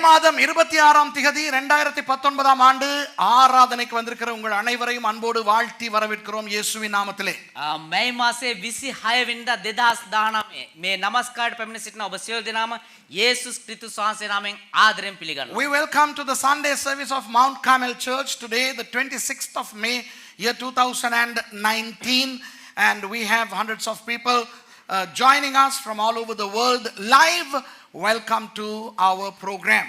மாதம் 26ஆம் திகதி 2019ஆம் ஆண்டு ஆராதனைக்கு வந்திருக்கிற உங்கள் அனைவரையும் அன்போடு வாழ்த்தி வரவேற்கிறோம் இயேசுவின் நாமத்திலே. මේ මාසේ 26 වෙනිදා 2019 මේ নমස්කාරට පැමිණ සිටින ඔබ සියලු දෙනාම යේසුස් ක්‍රිස්තුස් වහන්සේ නාමයෙන් ආදරයෙන් පිළිගන්නවා. We welcome to the Sunday service of Mount Carmel Church today, the 26th of May, year 2019, and we have hundreds of people joining us from all over the world live. Welcome to our program.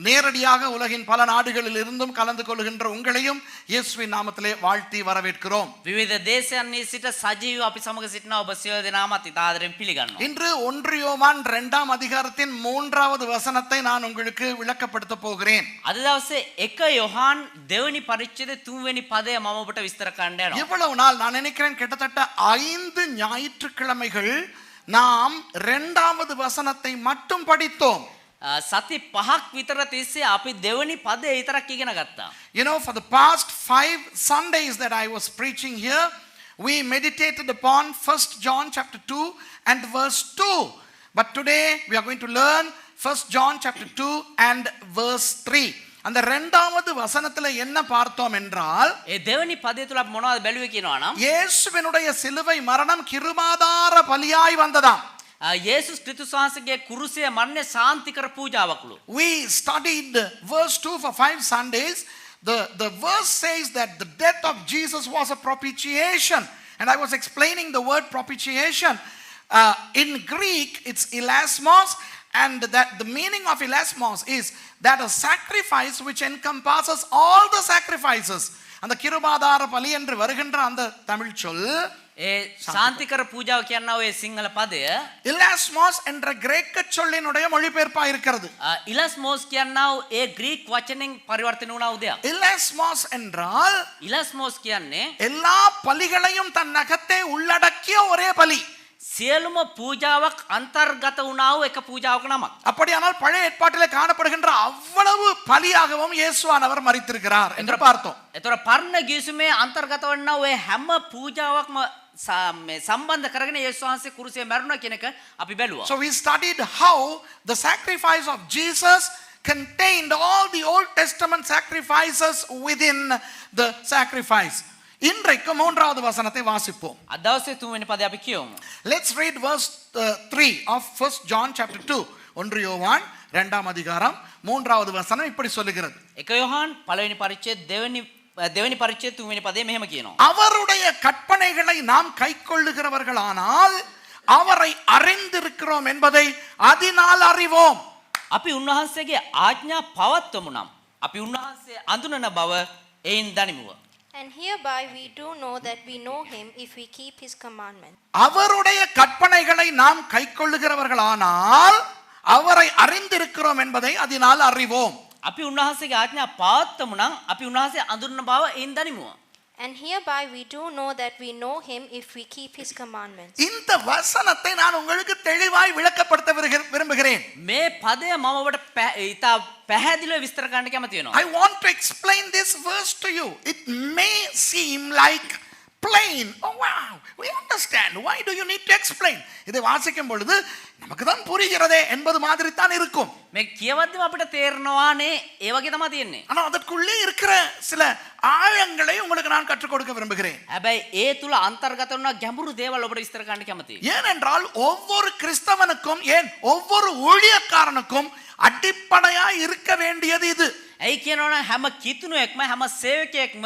நேரடியாக உலகின் பல நாடுகளில் இருந்தும் கலந்து கொள்கின்ற உங்களையும் இயேசுவின் நாமத்திலே வாழ்த்தி வரவேற்கிறோம். විවිධ දේශයන්හි සිට සජීව අපි සමග සිටින ඔබ සියලු දෙනාමත් ඉතාදරෙන් පිළිගන්නවා. இன்று 1 யோவான் 2ஆம் அதிகாரத்தின் 3வது வசனத்தை நான் உங்களுக்கு விளக்கப்படுத்த போகிறேன். අද දවසේ 1 யோவான் දෙවනි පරිච්ඡේදයේ 3 වෙනි පදය මම ඔබට විස්තර කරන්න යනවා. இவ்வளவு நாள் நான் நினைக்கிறேன் கிட்டத்தட்ட 5 ஞாயிற்றுக்கிழமைகள் நாம் 2வது வசனத்தை மட்டும் படித்தோம். සති 5ක් විතර තිස්සේ අපි දෙවනි පදේ විතරක් ඉගෙන ගත්තා. You know, for the past 5 Sundays that I was preaching here, we meditated upon 1 John chapter 2 and verse 2. But today we are going to learn 1 John chapter 2 and verse 3. அந்த 2வது வசனத்துல என்ன பார்த்தோம் என்றால், ඒ දෙවනි පදේ තුල අපි මොනවද බැලුවේ කියනවා නම් இயேசுவினுடைய சிலுவை மரணம் கிருபாதார பலியாய் வந்ததாம். යේසුස් ක්‍රිස්තුස් වහන්සේගේ කුරුසයේ මරණය සාන්තිකර පූජාවක්ලු. We studied verse 2 for 5 Sundays. The verse says that the death of Jesus was a propitiation. And I was explaining the word propitiation. In Greek, it's elasmos. And that the meaning of elasmos is that a sacrifice which encompasses all the sacrifices. And the கிருபாதார பலி என்று வருகின்ற அந்த தமிழ் சொல் ඒ සාන්තිකර පූජාව කියනවා ඒ සිංහල පදය இலாஸ்மோஸ் என்ற கிரேக்க சொல்லினுடைய மொழிபெயர்ப்பா இருக்கிறது. ඉලස්මෝස් කියනවා ඒ ග්‍රීක් වචනෙන් පරිවර්තන වුණා උදයක්. இலாஸ்மோஸ் என்றால் ඉලස්මෝස් කියන්නේ எல்லா பலிகளையும் தன் அகத்தே உள்ளடக்கிய ஒரே பலி. සියලුම පූජාවක් අන්තර්ගත වුණා වූ එක පූජාවක නමක්. அப்படியானால் பழைய ஏற்பாட்டிலே காணப்படுகின்ற அவ்வளவு பலியாகவும் இயேசுவானவர் மரித்திருக்கிறார் என்று பார்த்தோம். ඒතර පරණ ගිවිසුමේ අන්තර්ගත වන්නා ඔය හැම පූජාවක්ම සම්බන්ධ කරගෙන යේසුස් වහන්සේ කුරුසයේ මැරුණා කියන එක අපි බැලුවා. So we studied how the sacrifice of Jesus contained all the Old Testament sacrifices within the sacrifice. இன்றைக்கு 3வது வசனத்தை வாசிப்போம். අද දවසේ 3 වෙනි පදේ අපි කියමු. Let's read verse 3 of 1 John chapter 2. 1 யோவான் 2ஆம் அதிகாரம் 3வது வசனம் இப்படி சொல்லுகிறது. 1 யோவான் පළවෙනි පරිච්ඡේද දෙවෙනි පරිච්ඡේද 3 වෙනි පදේ මෙහෙම කියනවා. அவருடைய கற்பனைகளை நாம் கைக்கொள்ளுகிறவர்களானால் அவரை அறிந்திருக்கிறோம் என்பதை அதனால் அறிவோம். අපි උන්වහන්සේගේ ආඥා පවත්වමු නම් අපි උන්වහන්සේ අඳුනන බව එයින් දනිමුව. And hereby we do know that we know him if we keep his commandments. அவருடைய கற்பனைகளை நாம் கைக்கொள்ளுகிறவர்களானால் அவரை அறிந்திருக்கிறோம் என்பதை அதனால் அறிவோம். අපි උන්වහන්සේගේ ආඥා පවත්වමු නම් අපි උන්වහන්සේ අඳුනන බව එයින් දනිමුව. And hereby we do know that we know him if we keep his commandments. இந்த வசனத்தை நான் உங்களுக்கு தெளிவாய் விளக்கப்படுத்த விரும்புகிறேன். මේ පදය මම ඔබට ඉතා පැහැදිලිව විස්තර කරන්න කැමති වෙනවා. I want to explain this verse to you. It may seem like plain. Oh wow, we understand. Why do you need to explain? இதை வாசிக்கும் பொழுது நமக்கு தான் புரிகிறதே என்பது மாதிரி தான் இருக்கும். මේ කියවද්දිම අපිට තේරෙනවානේ ඒ වගේ තමයි තියෙන්නේ. ஆனா அதற்குள்ளே இருக்கிற சில ஆழங்களை உங்களுக்கு நான் கற்றுக் கொடுக்க விரும்புகிறேன். හැබැයි ඒ තුල අන්තර්ගත වුණ ගැඹුරු දේවල් ඔබට විස්තර කරන්න කැමතියි. ஏனென்றால் ஒவ்வொரு கிறிஸ்தவனுக்கும் ஏன் ஒவ்வொரு ஊழியக்காரனுக்கும் அடிப்படையா இருக்க வேண்டியது இது. ඇයි කියනවනම් හැම කිතුණුවෙක්ම හැම සේවකයෙක්ම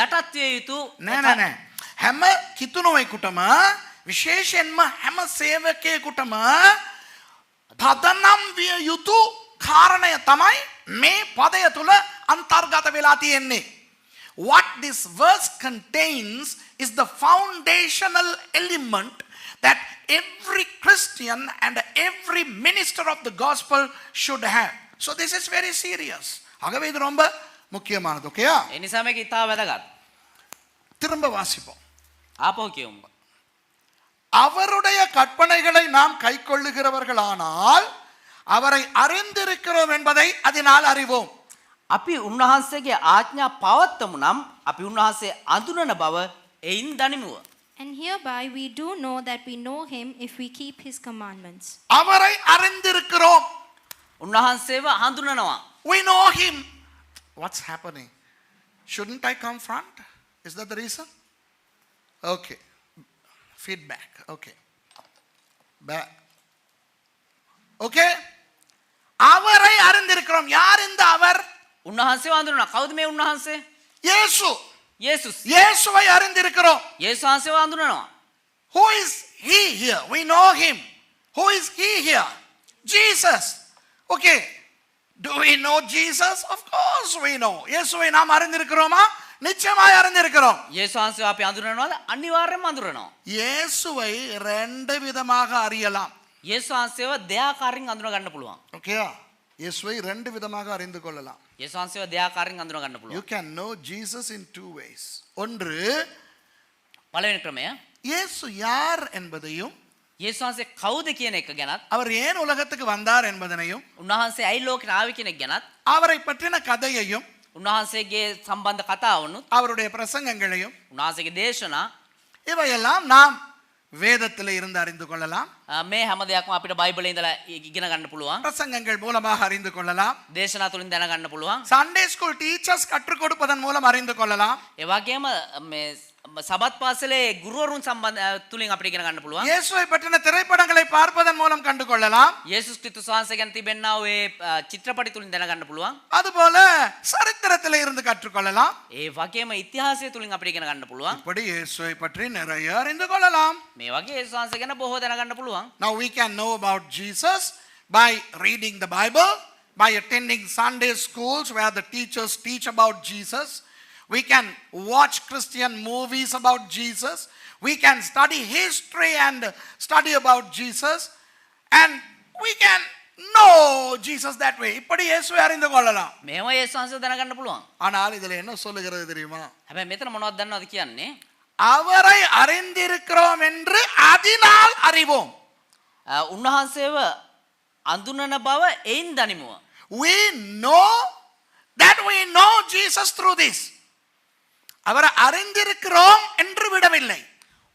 යටත් විය යුතු නෑ හැම කිතුණුවෙකුටම විශේෂයෙන්ම හැම සේවකයෙකුටම පදනම් විය යුතු කාරණය තමයි මේ පදය තුල අන්තර්ගත වෙලා තියෙන්නේ. What this verse contains is the foundational element that every Christian and every minister of the gospel should have. So this is very serious. ஆகவே இது ரொம்ப முக்கியமானது. ஓகேயா? ඒ නිසා මේක ඉතා වැදගත්. திரும்ப வாசிப்போம். ආපහු කියමු. அவருடைய கற்பனைகளை நாம் கைக்கொள்ளுகிறவர்களானால் அவரை அறிந்திருக்கிறோம் என்பதை அதனால் அறிவோம். අපි උන්වහන්සේගේ ආඥා පවත්වමු නම් අපි උන්වහන්සේ අඳුනන බව එයින් දනිමුව. And hereby we do know that we know him if we keep his commandments. அவரை அறிந்திருக்கிறோம். උන්වහන්සේව හඳුනනවා. We know him. What's happening? Shouldn't I come front? Is that the reason? Okay. Feedback. Okay. Back. Okay. அவரை அறிந்திருக்கிறோம். யார் இந்த அவர்? උන්වහන්සේව හඳුනනවා. කවුද මේ උන්වහන්සේ? இயேசு. යේසුස්. இயேசுவை அறிந்திருக்கிறோம். යේසුස් වහන්සේව හඳුනනවා. Who is he here? We know him. Who is he here? Jesus. Okay. Do we know Jesus? Of course we know. இயேசுவை நாம் அறிந்திருக்கிறோமா? நிச்சயமாய் அறிந்திருக்கிறோம். යේසුස් වහන්සේව අපි හඳුනනවාද? අනිවාර්යයෙන්ම හඳුනනවා. இயேசுவை ரெண்டு விதமாக அறியலாம். යේසුස් වහන්සේව දෙආකාරයෙන් හඳුනා ගන්න පුළුවන්. Okay. இயேசுவை ரெண்டு விதமாக அறிந்து கொள்ளலாம். යේසුස් වහන්සේව දෙආකාරයෙන් හඳුනා ගන්න You පුළුවන්. can know Jesus in two ways. ஒன்று, පළවෙනි ක්‍රමය இயேசு யார் என்பதையும் යේසුස් වහන්සේ කවුද කියන එක ගැනත් அவர் ஏன் உலகத்துக்கு வந்தார் என்பதனையும் උන්වහන්සේ ඇයි ලෝකෙට ආවේ කියන එක ගැනත් அவரை பற்றின கதையையும் උන්වහන්සේගේ සම්බන්ධ කතාවනුත් அவருடைய பிரசங்கங்களையும் උන්වහන්සේගේ දේශනා இவையெல்லாம் நாம் வேதத்தில் இருந்து அறிந்து கொள்ளலாம். මේ හැම දෙයක්ම අපිට බයිබලේ ඉඳලා ඉගෙන ගන්න පුළුවන්. பிரசங்கங்கள் மூலமாக அறிந்து கொள்ளலாம். දේශනා තුලින් දැන ගන්න පුළුවන්. சண்டே ஸ்கூல் டீச்சர்ஸ் கற்றுக் கொடுப்பதன் மூலம் அறிந்து கொள்ளலாம். ඒ වගේම මේ සබත් පාසලේ ගුරුවරුන් සම්බන්ධ තුලින් අපිට ඉගෙන ගන්න පුළුවන්. இயேசுவை பற்றின திரைப்படங்களை பார்ப்பதன் மூலம் கண்டு கொள்ளலாம். යේසුස් ක්‍රිස්තුස් වහන්සේ ගැන තිබෙනා ඔය චිත්‍රපටි තුලින් දැන ගන්න පුළුවන්. அதுபோல சரித்திரத்தில் இருந்து கற்றுக்கொள்ளலாம். ඒ වගේම ඉතිහාසය තුලින් අපිට ඉගෙන ගන්න පුළුවන්. இப்படி இயேசுவை பற்றி நிறைய அறிந்து கொள்ளலாம். මේ වගේ යේසුස් වහන්සේ ගැන බොහෝ දැන ගන්න පුළුවන්. Now we can know about Jesus by reading the Bible, by attending Sunday schools where the teachers teach about Jesus. We can watch Christian movies about Jesus. We can study history and study about Jesus. And we can know Jesus that way. இப்படி இயேசுவை அறிந்து கொள்ளலாம். මේව යේසුස් වහන්සේ දැන ගන්න පුළුවන්. ஆனால் இதுல என்ன சொல்லுகிறது தெரியுமா? හැබැයි මෙතන මොනවද දන්නවද කියන්නේ? அவரை அறிந்திருக்கிறோம் என்று அதனால் அறிவோம். උන්වහන්සේව අඳුනන බව එයින් දනිමුව. We know that we know Jesus through this. அவரை அறிந்திருக்கிறோம் என்று விடவில்லை.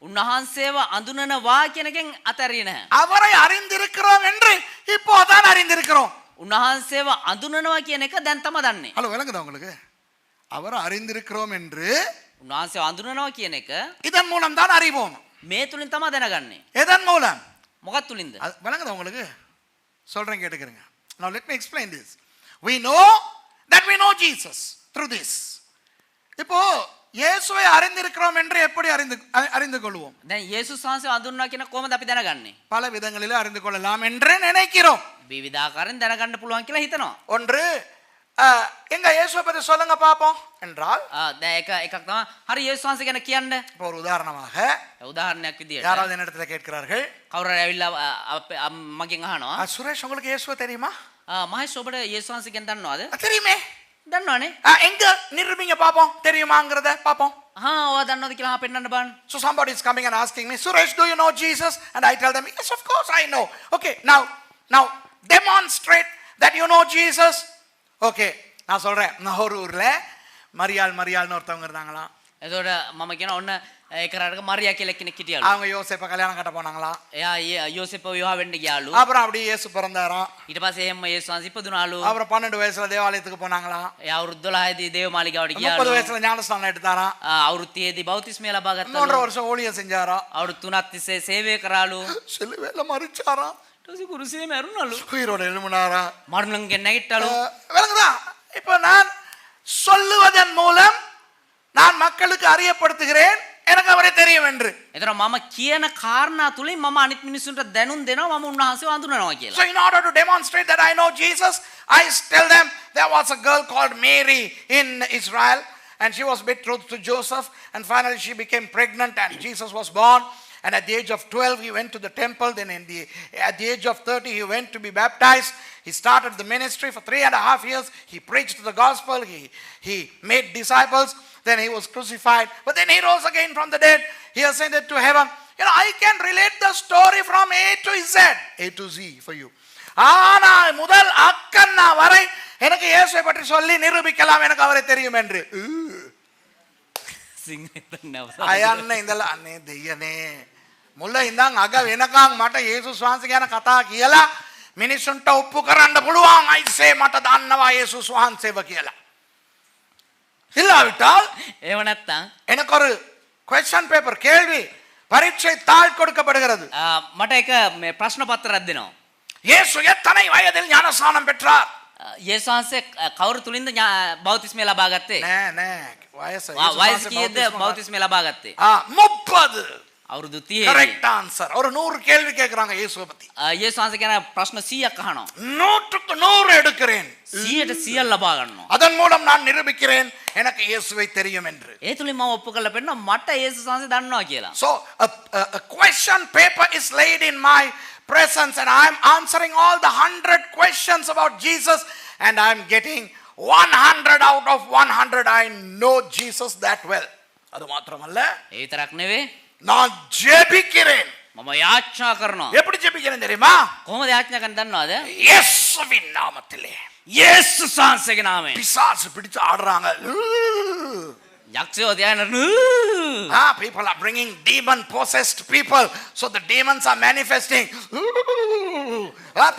උන්වහන්සේව අඳුනනවා කියන එකෙන් අතරිය නැහැ. அவரை அறிந்திருக்கிறோம் என்று இப்போதான் அறிந்திருக்கிறோம். උන්වහන්සේව අඳුනනවා කියන එක දැන් තමයි දන්නේ. ஹலோ விளங்குதா உங்களுக்கு? அவரை அறிந்திருக்கிறோம் என்று උන්වහන්සේව අඳුනනවා කියන එක இதன் மூலம் தான் அறிவோம். මේ තුලින් තමයි දැනගන්නේ. எதன் மூலம்? මොකක් තුලින්ද? விளங்குதா உங்களுக்கு? சொல்றேன் கேட்டுக்கிறீங்க. Now let me explain this. We know that we know Jesus through this. இப்போ இயேசுவை அறிந்திருக்கிறோம் என்று எப்படி அறிந்து கொள்வோம்? දැන් යේසුස් වහන්සේව අඳුනනවා කියන කොහොමද අපි දැනගන්නේ? பல விதங்களில் அறிந்து கொள்ளலாம் என்று நினைக்கிறோம். විවිධාකාරයෙන් දැනගන්න පුළුවන් කියලා හිතනවා. ஒன்று எங்க இயேசுவை பற்றி சொல்லுங்க பாப்போம் என்றால் දැන් එකක් තමයි හරි යේසුස් වහන්සේ ගැන කියන්න. இப்போ ஒரு உதாரணமாக උදාහරණයක් විදියට யாராவது என்னிடத்துல கேட்கிறார்கள், කවුරු හරි ඇවිල්ලා මගෙන් අහනවා சுரேஷ் உங்களுக்கு இயேசுவை தெரியுமா? මහේෂ් ඔබට යේසුස් වහන්සේ ගැන දන්නවද? தெரியுமே. දන්නවනේ. எங்க நிரூபிங்க பாப்போம், தெரியுமாங்கிறத பாப்போம். ඔයා දන්නවද කියලා පෙන්නන්න බලන්න. So somebody is coming and asking me, Suresh, do you know Jesus? And I tell them, yes, of course I know. Okay, now demonstrate that you know Jesus. Okay, நான் சொல்றேன், நான் ஒரு ஊர்ல மரியாள்னு ஒருத்தவங்க இருந்தாங்களாம். එතකොට මම කියන ඔන්න ඒක රටක මරියා කියලා කෙනෙක් හිටියලු. அவங்க யோசேப்பை கல்யாணம் கட்ட போனாங்களாம். එයා යෝසෙප්ව විවාහ වෙන්න ගියාලු. அப்புறம் அப்படியே இயேசு பிறந்தாராம். ඊට පස්සේ එහෙම යේසුස් වහන්සේ ඉපදුනාලු. அப்புறம் 12 வயசுல தேவாலயத்துக்கு போனாங்களாம். එයා අවුරුදු 12 දී දේව මාලිගාවට 30 ගියාලු. வயசுல ஞானஸ்நானம் எடுத்தாராம். අවුරුදු 30 දී බෞතිස්මය ලබා 3 ගත්තාලු. வருஷம் ஊழியம் செஞ்சாராம். අවුරුදු 3ක් තිස්සේ සේවය කරාලු. சிலுவையில மரிச்சாராம். ඊට පස්සේ කුරුසියේ මැරුණාලු. உயிரோட எழும்பினாராம். මරණයෙන් නැගිට්ටලු. விளங்குதா? இப்போ நான் சொல்லுவதன் மூலம் நான் மக்களுக்கு அறியப்படுத்துகிறேன் எனக்கு அவரை தெரியும் என்று. එතන මම කියන කාරණා තුලින් මම අනිත් මිනිස්සුන්ට දැනුම් දෙනවා මම උන්වහන්සේව අඳුනනවා කියලා. So in order to demonstrate that I know Jesus, I tell them there was a girl called Mary in Israel and she was betrothed to Joseph and finally she became pregnant and Jesus was born. And at the age of 12 he went to the temple. Then at the age of 30 he went to be baptized. He started the ministry for 3.5 years. He preached the gospel. He made disciples. Then he was crucified. But then he rose again from the dead. He ascended to heaven. You know, I can relate the story from A to Z for you. ஆனால் முதல் அக்கன்னா வரை எனக்கு இயேசுவை பற்றி சொல்லி நிரூபிக்கலாம் எனக்கு அவரை தெரியும் என்று. අයන්න ඉඳලා අනේ දෙයනේ මුල්ල ඉඳන් අග වෙනකන් මට යේසුස් වහන්සේ ගැන කතා කියලා මිනිසුන්ට ඔප්පු කරන්න පුළුවන් අයිසේ මට දන්නවා යේසුස් වහන්සේව කියලා. இல்லாவிட்டால் එහෙම නැත්නම් எனக்கு ஒரு question paper கேள்வி பரீட்சை தாள் கொடுக்கப்படுகிறது. මට එක මේ ප්‍රශ්න පත්‍රයක් දෙනවා. இயேசு எத்தனை வயதில் ஞானஸ்நானம் பெற்றார்? යේසුස් වහන්සේ කවුරු තුලින්ද බෞතිස්මය ලබා ගත්තේ? නෑ නෑ වයස වයස කීයද බෞතිස්මය ලබා ගත්තේ? 30. අවුරුදු 30. Correct answer. ஒரு 100 கேள்வி கேக்குறாங்க இயேசுவை பத்தி. යේසුස් වහන්සේ කියන ප්‍රශ්න 100ක් අහනවා. 100க்கு 100 எடுக்கிறேன். 100ට 100 ලබා ගන්නවා. அதன் மூலம் நான் நிரூபிக்கிறேன் எனக்கு இயேசுவை தெரியும் என்று. ඒ තුලින් මම ඔප්පු කරලා පෙන්නනවා මට යේසුස් වහන්සේ දන්නවා කියලා. So a question paper is laid in my presence and I am answering all the 100 questions about Jesus and I am getting 100 out of 100. I know Jesus that well. அது மாத்திரமல்ல ඒ විතරක් නෙවෙයි நான் ஜெபிக்கிறேன். මම යාච්ඤා කරනවා. எப்படி ஜெபிக்கிறேன் தெரியுமா? කොහොමද යාච්ඤා කරන්නේ දන්නවද? இயேசுவின் நாமத்திலே. යේසුස් වහන්සේගේ නාමයෙන්. பிசாசு பிடிச்சு ஆடுறாங்க. යක්ෂයෝ ධානන People are bringing demon possessed people. So the demons are manifesting.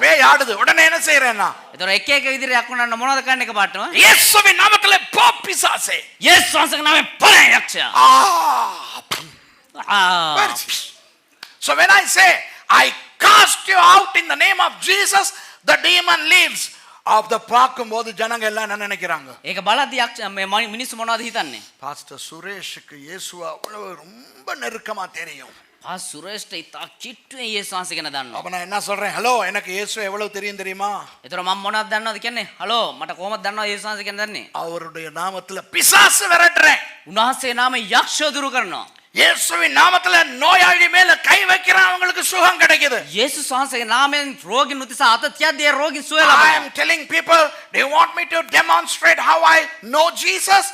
பேய் ஆடுது. உடனே என்ன செய்றேன்னா? ඒතර එක එක විදිහට යක්ුණන්න මොනවද කරන්න එක පාටම? இயேசுவின் நாமத்திலே போ பிசாசே. යේසුස් වහන්සේගේ නාමයෙන් පලය යක්ෂයා. So when I say I cast you out in the name of Jesus, the demon leaves. அப்ப பார்க்கும்போது ஜனங்க எல்லாம் என்ன நினைக்கிறாங்க? ඒක බලද්දි මිනිස්සු මොනවද හිතන්නේ? பாஸ்டர் சுரேஷுக்கு இயேசுவ அவ்வளவு ரொம்ப நெருக்கமா தெரியும். සුරේෂ්ට ඉතා කිට්ටුවෙන් යේසුස් වහන්සේ ගැන දන්නවා. அப்ப நான் என்ன சொல்றேன்? ஹலோ எனக்கு இயேசு எவ்வளவு தெரியும் தெரியுமா? ඒතර මම මොනවද දන්නවද කියන්නේ? හලෝ මට කොහොමද දන්නවද යේසුස් වහන්සේ ගැන දන්නේ? அவருடைய நாமத்துல பிசாசு விரட்டுறேன். උන්වහන්සේ නාමයෙන් යක්ෂය දුරු කරනවා. இயேசுவின் நாமத்துல நோயாளி மேல கை வைக்கிறவங்களுக்கு சுகம் கிடைக்குது. යේසුස් වහන්සේගේ නාමයෙන් රෝගින් උතිසා අත තියද්දී ඒ රෝගින් සුවය I ලබනවා. am telling people, do you want me to demonstrate how I know Jesus?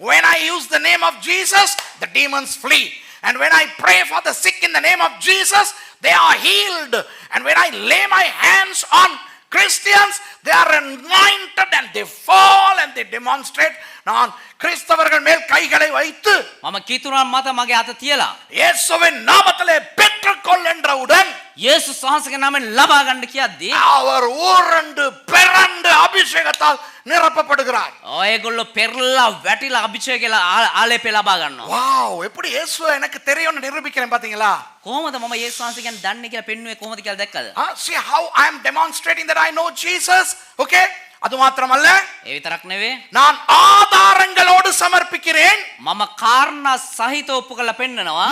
When I use the name of Jesus, the demons flee. And when I pray for the sick in the name of Jesus, they are healed. And when I lay my hands on Christians, they are anointed and they fall and they demonstrate. நான் கிறிஸ்தவர்கள் மேல் கைகளை வைத்து මම කීතුරන් මත මගේ අත තියලා இயேசுவின் நாமத்திலே பெற்றுக்கொள் என்றவுடன் යේසුස් වහන්සේගේ නාමයෙන් ලබා ගන්න කියද්දී அவர் ஊரண்டு பெரண்டு அபிஷேகத்தால் நிரப்பப்படுகிறார். ඔයගොල්ලෝ පෙරලා වැටිලා අභිෂේක කියලා ආලේපේ ලබා ගන්නවා. வாவ், எப்படி இயேசுவை எனக்கு தெரியும்னு நிரூபிக்கிறேன் பாத்தீங்களா? කොහොමද මම යේසුස් වහන්සේ ගැන දන්නේ කියලා පෙන්වුවේ කොහොමද කියලා දැක්කද? See how I am demonstrating that I know Jesus. Okay? அது மாத்திரமல்ல, ඒ විතරක් නෙවෙයි நான் ஆதாரங்களோடு சமர்ப்பிக்கிறேன். මම කාරණා සහිත ඔප්පු කරලා පෙන්නනවා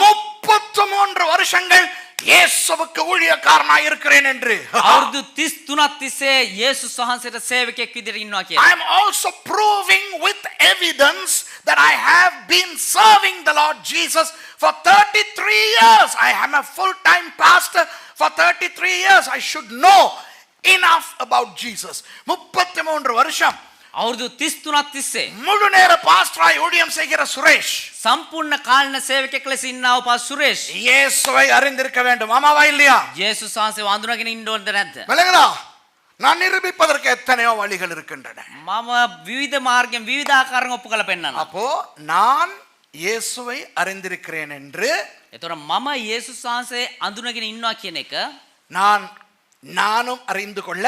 33 வருஷங்கள் இயேசுவுக்கு ஊழியக்காரனாய் இருக்கிறேன் என்று. අවුරුදු 33ක් තිස්සේ යේසුස් වහන්සේට සේවකයෙක් විදිහට ඉන්නවා කියලා. I am also proving with evidence that I have been serving the Lord Jesus for 33 years. I am a full-time pastor for 33 years. I should know enough about Jesus. 33 வருஷம் අවුරුදු 33ක් තිස්සේ முழு நேர பாஸ்டராய் ஊழியம் செய்கிற சுரேஷ் සම්පූර්ණ කාලීන සේවකයෙක් ලෙස ඉන්නා වූ පාස් සුරේෂ් இயேசுவை அறிந்திருக்க வேண்டும். ஆமாவா இல்லையா? යේසුස් වහන්සේ වඳුනගෙන ඉන්න ඕනද නැද්ද? விளங்குதா? நான் நிரூபிப்பதற்கு எத்தனையோ வழிகள் இருக்கின்றன. මම විවිධ මාර්ගයෙන් විවිධ ආකාරයෙන් ඔප්පු කරලා පෙන්නනවා. அப்போ நான் இயேசுவை அறிந்திருக்கிறேன் என்று ඒතර මම යේසුස් වහන්සේ අඳුනගෙන ඉන්නවා කියන එක நானும் அறிந்து கொள்ள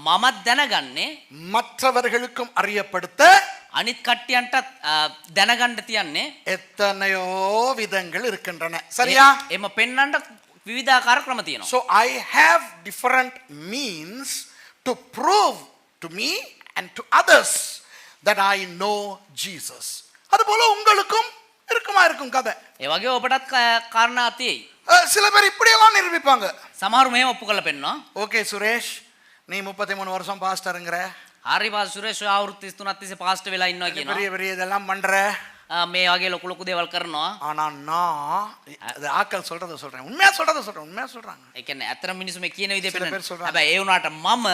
මමත් දැනගන්නේ மற்றவர்களுக்கும் அறியப்படுத்த අනිත් කට්ටියන්ට දැනගන්න තියන්නේ எத்தனையோ விதங்கள் இருக்கின்றன. சரியா? එම පෙන්වන්න විවිධාකාර ක්‍රම තියෙනවා. So I have different means to prove to me and to others that I know Jesus. அதுபோல உங்களுக்கும் இருக்கும் கதை. ඒ වගේ ඔබටත් කාරණා තියෙයි. சில பேர் இப்படியெல்லாம் நிரூபிப்பாங்க. සමහරු මෙහෙම ඔප්පු කරලා පෙන්නනවා. ஓகே சுரேஷ், நீ 33 வருஷம் பாஸ்டர்ங்கற. හරි පාස් සුරේෂ් අවුරුදු 33ක් තිස්සේ පාස්ටර් වෙලා ඉන්නවා කියනවා. பெரிய இதெல்லாம் பண்ற. මේ වගේ ලොකු ලොකු දේවල් කරනවා. ஆனா நான் ஆக்கள் சொல்றத சொல்றேன். உண்மையா சொல்றாங்க. ඒ කියන්නේ අතර මිනිස්සු මේ කියන විදිහ சில பேர் පෙන්නනවා. சொல்றாங்க. හැබැයි ඒ වුණාට මම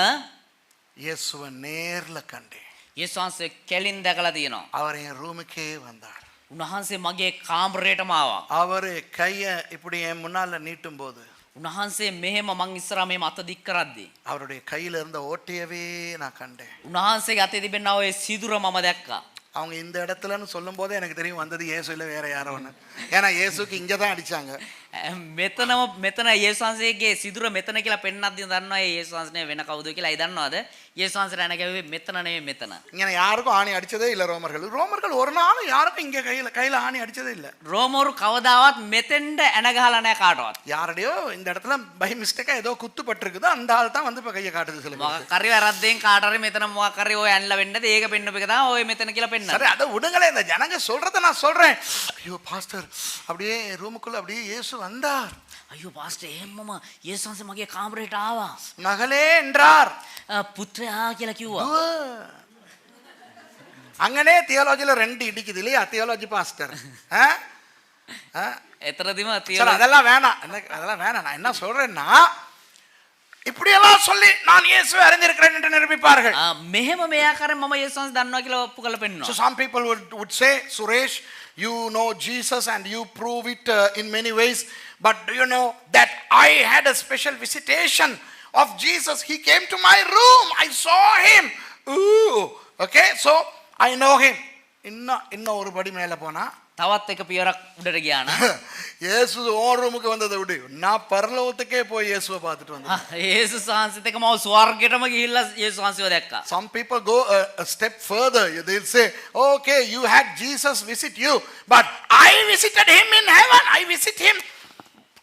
இயேசுவை நேர்ல கண்டேன். යේසුස් වහන්සේ කෙලින් දැකලා තියෙනවා. அவர் என் ரூமுக்கே வந்தார். උන්වහන්සේ මගේ කාමරේටම ආවා. அவர் கைய இப்படி என் முன்னால நீட்டும் போது උන්වහන්සේ මෙහෙම මං ඉස්සරහා මෙහෙම අත දික් කරද්දී அவருடைய கையில இருந்த ஓட்டையவே நான் கண்டேன். උන්වහන්සේගේ අතේ තිබෙනා ඔය සිදුර මම දැක්කා. அவங்க இந்த இடத்துலன்னு சொல்லும் போதே எனக்கு தெரியும் வந்தது இயேசு இல்லை வேற யாரோ ஒன்று. ஏன்னா இயேசுக்கு இங்கே தான் அடிச்சாங்க. මෙතන යේසුස් වහන්සේගේ සිදුර මෙතන කියලා පෙන්නද්දී දන්නවා යේසුස් වහන්සේ වෙන කවුද කියලා. ඒ දන්නවද? යේසුස් වහන්සේ රැණ ගැව්වේ මෙතන නෙවෙයි මෙතන. இங்கே யாருக்கும் ஆணி அடிச்சதே இல்லை ரோமர்கள் ஒரு நாளும் யாருக்கும் இங்கே கையில் ஆணி அடிச்சதே இல்லை. රෝමවරු කවදාවත් මෙතෙන්ට ඇන ගහලා නැහැ කාටවත්. யாரடையோ இந்த இடத்துல பை மிஸ்டேக்கா ஏதோ குத்து பட்டிருக்குது, அந்த ஆள் தான் வந்து இப்போ கையை காட்டுது. சில මොකක් හරි වැරද්දෙන් කාට හරි මෙතන මොකක් හරි ඔය ඇනලා වෙන්නද ඒක පෙන්නපු එක තමයි ඔය මෙතන කියලා පෙන්නන. சரி அதை விடுங்களே, இந்த ஜனங்க சொல்றத நான் சொல்றேன். ஐயோ பாஸ்டர் அப்படியே ரூமுக்குள்ள அப்படியே இயேசு வந்தார். අයියෝ පාස්ටර් එහෙමම යේසුස් වහන්සේ මගේ කාමරේට ආවා. மகளே என்றார். පුත්‍රයා කියලා කිව්වා. அங்கனே தியாலஜில ரெண்டு இடிக்குது இல்லையா தியாலஜி பாஸ்டர். එතරදිම அதெல்லாம் வேணாம், அதெல்லாம் வேணாம். நான் என்ன சொல்றேன்னா இப்படியெல்லாம் சொல்லி நான் இயேசுவை அறிந்திருக்கிறேன் என்று நிரூபிப்பார்கள். මෙහෙම මේ ආකාරයෙන් මම යේසුස් වහන්සේ දන්නවා කියලා ඔප්පු කරලා පෙන්නනවා. So some people would say, Suresh, you know Jesus and you prove it in many ways, but do you know that I had a special visitation of Jesus? He came to my room, I saw him. Ooh, okay, so I know him. இன்னும் ஒரு படி மேல போனா තවත් එක පියවරක් උඩට ගියා නම් இயேசு ஓன் ரூமுக்கு வந்ததை விடு நான் பரலோகத்துக்கே போய் இயேசுவை பார்த்துட்டு வந்தேன். යේසුස් වහන්සේත් එක්ක මම ස්වර්ගයටම ගිහිල්ලා යේසුස් වහන්සේව දැක්කා. Some people go a step further. They'll say, okay, you had Jesus visit you, but I visited him in heaven. I visit him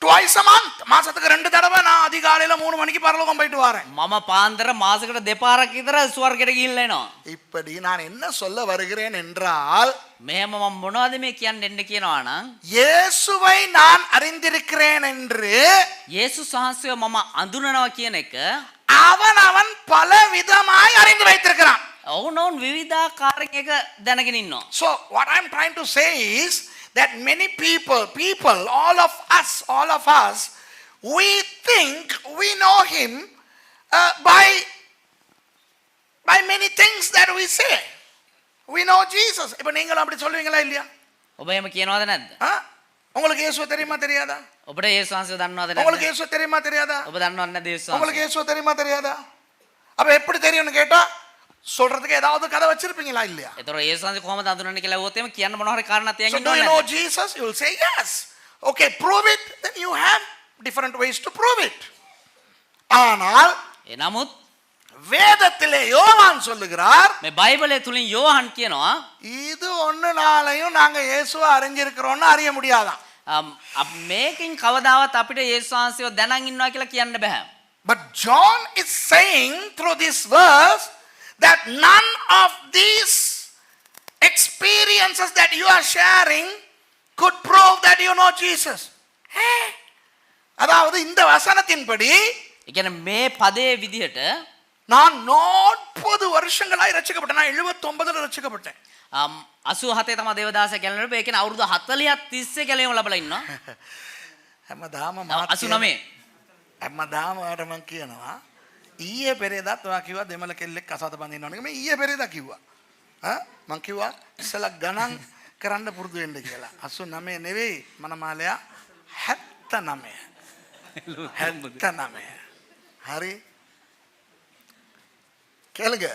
twice a month. மாசத்துக்கு 2 தடவை நான் அதிகாலையில 3 மணிக்கு பரலோகம் போயிட்டு வரேன். මම පාන්දර මාසෙකට දෙපාරක් විතර ස්වර්ගයට ගිහිල්ලා එනවා. இப்படி நான் என்ன சொல்ல வருகிறேன் என்றால், මෙහෙම මම මොනවද මේ කියන්න එන්න කියනවා නම් இயேசுவை நான் அறிந்திருக்கிறேன் என்று යේසුස් වහන්සේව මම අඳුනනවා කියන එක அவன் பல விதமாய் அறிந்து வைத்திருக்கிறான். ඔවුනොවුන් විවිධාකාරයෙන් එක දැනගෙන ඉන්නවා. So what I'm trying to say is that many people, all of us, we think we know him by many things that we say. We know Jesus. இப்ப நீங்களும் அப்படி சொல்லுவீங்களா இல்லையா? ඔබ එහෙම කියනවද නැද්ද? உங்களுக்கு இயேசுவை தெரியுமா தெரியாதா? ඔබට යේසුස් වහන්සේව දන්නවද නැද්ද? உங்களுக்கு இயேசுவை தெரியுமா தெரியாதா? ඔබ දන්නවද නැද්ද යේසුස් உங்களுக்கு වහන්සේ? இயேசுவை தெரியுமா தெரியாதா? அப்ப எப்படி தெரியும்னு கேட்டா சொல்றதுக்கு ஏதாவது கதை வச்சிருப்பீங்களா இல்லையா? ඒතර යේසුස් වහන්සේ කොහොමද අඳුනන්නේ කියලා ඇහුවොත් එහෙම කියන්න මොනවා හරි කාරණා තියන් So do you ඉන්නවද? know Jesus? You will say yes. Okay, prove it. Then you have different ways to prove it. ஆனால் එනමුත් வேதத்திலே யோவான் சொல்லுகிறார், මේ බයිබලයේ තුලින් යෝහන් කියනවා இது ஒண்ணுனாலையும் நாங்க இயேசுவை அறிஞ்சிருக்கிறோம்னு அறிய முடியாதாம். මේකෙන් කවදාවත් අපිට යේසුස් වහන්සේව දැනන් ඉන්නවා කියලා කියන්න බෑ. But John is saying through this verse that none of these experiences that you are sharing could prove that you know Jesus. அதாவது இந்த வசனத்தின்படி ඒ කියන්නේ මේ පදයේ විදිහට நான் 40 வருஷங்களாய் ரட்சிக்கப்பட்டேன். நான் 79ல ரட்சிக்கப்பட்டேன். 87 තමයි දේවදාස කැලණර ඒ කියන්නේ අවුරුදු 40ක් තිස්සේ කැලේම ලබලා ඉන්නවා. හැමදාම 89 හැමදාම වර මං කියනවා ඊයේ පෙරේදාත් ඔයා කිව්වා දෙමළ කෙල්ලෙක් අසත බඳින්න ඕනේ. මේ ඊයේ පෙරේදා කිව්වා. මං කිව්වා ඉස්සලා ගණන් කරන්න පුරුදු වෙන්න කියලා. 89 නෙවෙයි මනමාලයා 79. 79. හරි கேளுங்க.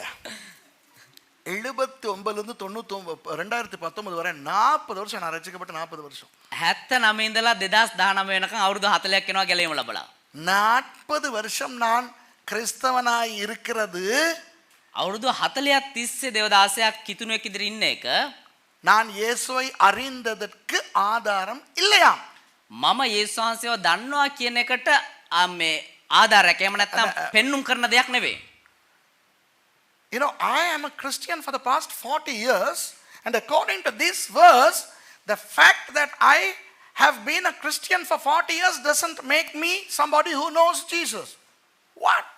79 இருந்து 2019 வரை 40 வருஷம் நான் ரட்சிக்கப்பட்ட 40 வருஷம். 79 ඉඳලා 2019 වෙනකන් අවුරුදු 40ක් වෙනවා ගැලේම ලබලා. 40 வருஷம் நான் கிறிஸ்தவனாய் இருக்கிறது අවුරුදු 40ක් තිස්සේ දේවදාසයක් කිතුණුවෙක් ඉදිරි ඉන්න එක நான் இயேசுவை அறிந்ததற்கு ஆதாரம் இல்லையா? මම යේසුස් වහන්සේව දන්නවා කියන එකට මේ ආධාරයක් එහෙම නැත්නම් පෙන්눔 කරන දෙයක් නෙවෙයි. You know, I am a Christian for the past 40 years, and according to this verse, the fact that I have been a Christian for 40 years doesn't make me somebody who knows Jesus. What?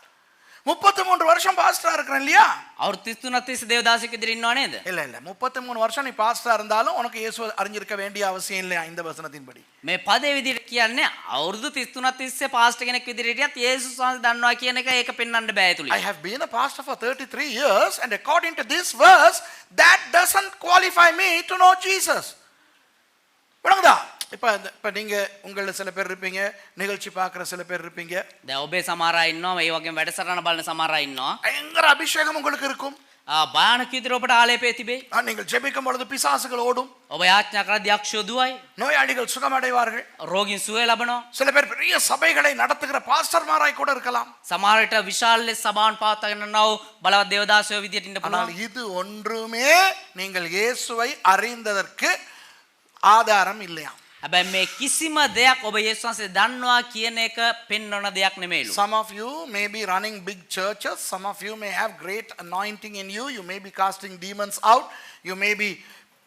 33 வருஷம் பாஸ்டரா இருக்கிறேன் இல்லையா? අවුරුදු 33 තිස්සේ දේවදාසෙක් ඉදිරි ඉන්නව නේද? இல்ல 33 வருஷம் நீ பாஸ்டரா இருந்தாலும் உனக்கு இயேசுவை அறிஞ்சிருக்க வேண்டிய அவசியம் இல்லையா இந்த வசனத்தின்படி? මේ පදේ විදිහට කියන්නේ අවුරුදු 33 තිස්සේ පාස්ටර් කෙනෙක් විදිහට හිටියත් යේසුස් වහන්සේ දන්නවා කියන එක ඒක පෙන්වන්න බෑ ඒ තුලින්. I have been a pastor for 33 years, and according to this verse, that doesn't qualify me to know Jesus. விளங்குதா? இப்ப நீங்க உங்கள சில பேர் இருப்பீங்க, நிகழ்ச்சி பார்க்குற சில பேர் இருப்பீங்க. දැන් ඔබේ සමහර අය ඉන්නවා මේ වගේම වැඩසටහන බලන සමහර අය ඉන්නවා. பயங்கர அபிஷேகம் உங்களுக்கு இருக்கும். භයානක විදිහට ඔබට ආලේපේ තිබේ. நீங்கள் ஜெபிக்கும் பொழுது பிசாசுகள் ஓடும், ඔබ යාඥා කරද්දී යක්ෂයෝ දුවයි. நோயாளிகள் சுகமடைவார்கள். රෝගීන් සුවය ලබනවා. சில பேர் பெரிய சபைகளை நடத்துகிற பாஸ்டர்மாராய் கூட இருக்கலாம். සමහර විට විශාල ලෙස සභාවන් පවත්වාගෙන යනව බලවත් දේවදාසයෝ විදියට ඉන්න ஆனால் පුළුවන්. இது ஒன்றுமே நீங்கள் இயேசுவை அறிந்ததற்கு ஆதாரம் இல்லையா? හැබැයි මේ කිසිම දෙයක් ඔබ යේසුස් වහන්සේ දන්නවා කියන එක පෙන්වන දෙයක් නෙමෙයිලු. Some of you may be running big churches, some of you may have great anointing in you, you may be casting demons out, you may be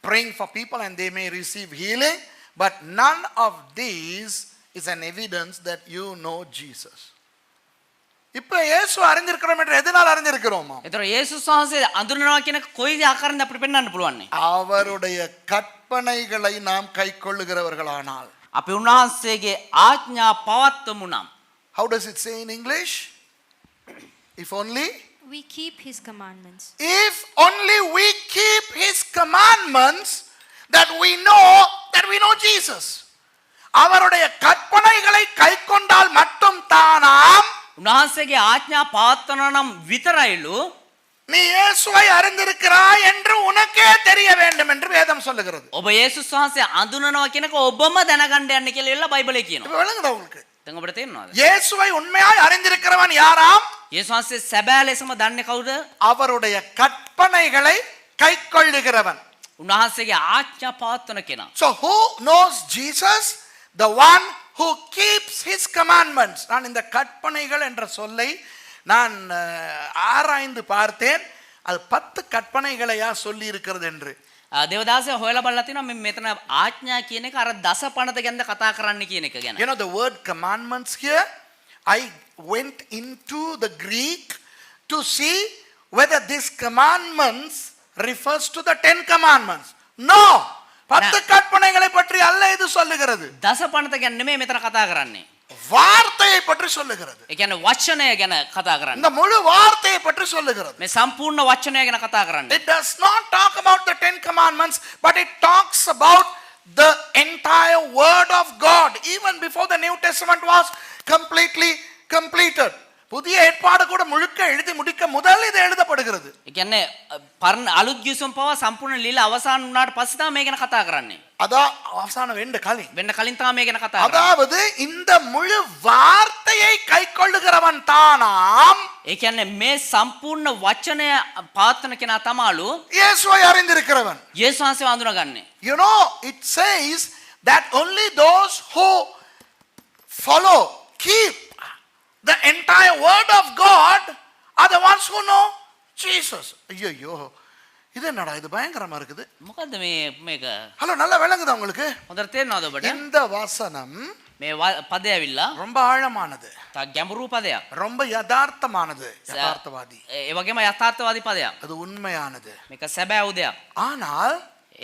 praying for people and they may receive healing, but none of these is an evidence that you know Jesus. இப்ப இயேசு அறிந்திருக்கிறோம் என்று எதனால் அறிந்திருக்கிறோம்? ඒතර යේසුස් වහන්සේ අඳුරනවා කියන කොයි ආකාරයෙන්ද අපිට පෙන්වන්න පුළුවන් නේ? அவருடைய கற்பனைகளை நாம் கைக்கொள்ளுகிறவர்களானால். අපි උන්වහන්සේගේ ආඥා පවත්වමු නම්. How does it say in English? If only We keep his commandments. If only we keep his commandments, that we know Jesus. அவருடைய கற்பனைகளை கைக்கொண்டால் மட்டும் தானாம் උන්වහන්සේගේ ආඥා පවත්වනවා නම් විතරයිලු நீ இயேசுவை அறிந்திருக்கிறாய் என்று உனக்கே தெரிய வேண்டும் என்று வேதம் சொல்லுகிறது. ඔබ යේසුස් වහන්සේ අඳුනනවා කියනක ඔබම දැනගන්න යන්න කියලා එල්ල බයිබලයේ කියනවා. இப்ப விளங்குதா உங்களுக்கு? දැන් ඔබට තේරෙනවද? இயேசுவை உண்மையாய் அறிந்திருக்கிறவன் யாராம்? යේසුස් වහන්සේ සැබෑ ලෙසම දන්නේ කවුද? அவருடைய கற்பனைகளை கைக்கொள்ளுகிறவன். උන්වහන්සේගේ ආඥා පවත්වන කෙනා. So who knows Jesus? The one who keeps his commandments. நான் இந்த கற்பனைகள் என்ற சொல்லை நான் ஆராய்ந்து பார்த்தேன். அது 10 கற்பனைகளையா சொல்லி இருக்கிறது என்று. දේවදාසය හොයලා බලලා තිනවා මේ මෙතන ආඥා කියන එක අර දස පනත ගැනද කතා කරන්න කියන එක ගැන. You know the word commandments here, I went into the Greek to see whether this commandments refers to the 10 commandments. No. 10 கற்பனைகளை பற்றி அல்ல இது சொல்லுகிறது. දස පනත ගැන නෙමෙයි මෙතන කතා කරන්නේ. வார்த்தையை பற்றி சொல்லுகிறது. ඒ කියන්නේ වචනය ගැන කතා කරන්නේ. இந்த முழு வார்த்தையை பற்றி சொல்லுகிறது. මේ සම්පූර්ණ වචනය ගැන කතා කරන්නේ. It does not talk about the 10 commandments, but it talks about the entire word of God even before the New Testament was completely completed. புதிய ஏற்பாடு கூட முழுக்க எழுதி முடிக்க முதல் இது எழுதப்படுகிறது. ඒ කියන්නේ පරණ අලුත් ගිවිසුම පවා සම්පූර්ණ লীලා අවසන් වුණාට පස්සේ තමයි මේ ගැන කතා කරන්නේ. அதான் அவசானம் වෙන්න කලින්. වෙන්න කලින් තමයි මේ ගැන කතා කරන්නේ. அதாவது இந்த முழு வார்த்தையை கைக்கொள்ளுகிறவன் தானாம் ඒ කියන්නේ මේ සම්පූර්ණ වචනය පවත්වන කෙනා තමලු இயேசுவை அறிந்திருக்கிறவன். යේසුස් වහන්සේ වඳුනගන්නේ. You know, it says that only those who follow, keep the entire word of God are the ones who know Jesus. ஐயோ இது என்னடா இது பயங்கரமா இருக்குது. මොකද්ද මේ මේක? ஹலோ நல்லா விளங்குதா உங்களுக்கு? හොඳට තේරෙනවද ඔබට? இந்த வசனம் මේ පදය ඇවිල්ලා ரொம்ப ஆழமானது, තා ගැඹුරු පදයක්. ரொம்ப யதார்த்தமானது, யதார்த்தவாதி. ඒ වගේම යථාර්ථවාදී පදයක්. அது உண்மையானது. මේක සැබෑ උදයක්. ஆனால்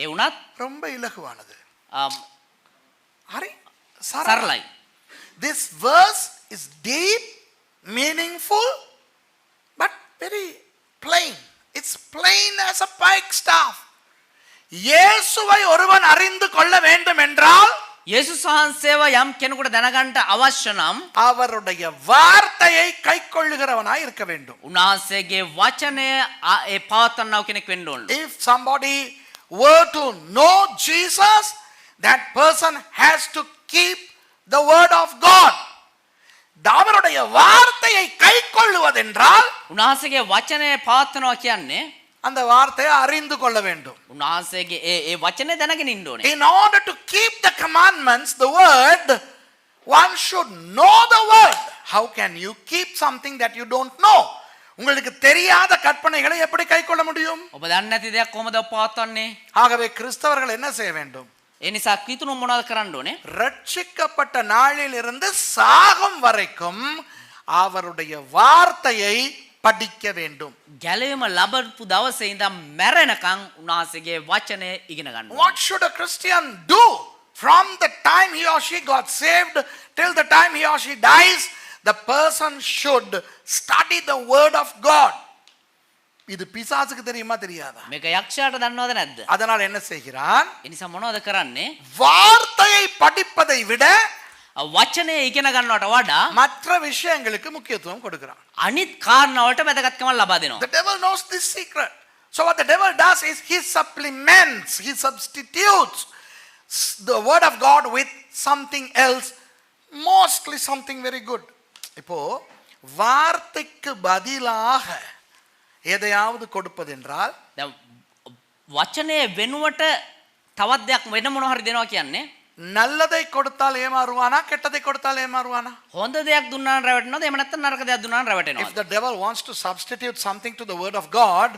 ඒ වුණත් ரொம்ப இலகுவானது. Hari සරලයි. This verse is deep, meaningful, but very plain. It's plain as a pike staff. இயேசுவை ஒருவன் அறிந்து கொள்ள வேண்டும் என்றால் යේසුස් වහන්සේව යම් කෙනෙකුට දැනගන්න අවශ්‍ය නම් அவருடைய வார்த்தையை கைக்கொள்ளுகிறவனாய் இருக்க வேண்டும். උන්වහන්සේගේ වචනය ඒ පවත්වන්නව කෙනෙක් වෙන්න ඕන. If somebody were to know Jesus, that person has to keep the word of God. அவருடைய வார்த்தையை கைக்கொள்ளுவதென்றால் උන්වහන්සේගේ වචනය පවත්වනවා කියන්නේ அந்த வார்த்தையை அறிந்து கொள்ள வேண்டும். උන්වහන්සේගේ ඒ වචනේ දැනගෙන ඉන්න ඕනේ. In order to keep the commandments, the word, one should know the word. How can you keep something that you don't know? உங்களுக்கு தெரியாத கற்பனைகளை எப்படி கைக்கொள்ள முடியும்? ඔබ දන්නේ නැති දෙයක් කොහොමද පවත්වන්නේ? ஆகவே கிறிஸ்தவர்கள் என்ன செய்ய வேண்டும்? ඒ නිසා කිතුණු මොනවද කරන්න ඕනේ? ரட்சிக்கப்பட்ட நாளில் இருந்து சாகும் வரைக்கும் அவருடைய வார்த்தையை படிக்க வேண்டும். ගැලවීම ලැබපු දවසේ ඉඳන් මැරෙනකන් උන්වහන්සේගේ වචනය ඉගෙන ගන්න. What should a Christian do from the time he or she got saved till the time he or she dies? The person should study the word of God. இது பிசாசுக்கு தெரியுமா தெரியாதா? මේක යක්ෂයාට දන්නවද නැද්ද? அதனால் என்ன செய்கிறான்? ඒ නිසා මොනවද කරන්නේ? வார்த்தையை படிப்பதை விட වචනය ඉගෙන ගන්නවට වඩා மற்ற விஷயங்களுக்கு முக்கியத்துவம் கொடுக்கிறான். අනිත් කාරණා වලට වැදගත්කම ලබා දෙනවා. The devil knows this secret. So what the devil does is he supplements, he substitutes the word of God with something else, mostly something very good. இப்போ வார்த்தைக்கு பதிலாக எதையாவது கொடுப்பது என்றால் දැන් වචනේ වෙනුවට තවත් දෙයක් වෙන මොනවා හරි දෙනවා කියන්නේ நல்லதை கொடுத்தால் ஏமாறுவானா கெட்டதை கொடுத்தால் ஏமாறுவானா? හොඳ දෙයක් දුන්නා නම් රැවටෙනවද එහෙම නැත්නම් නරක දෙයක් දුන්නා නම් If රැවටෙනවද the devil wants to substitute something to the word of God,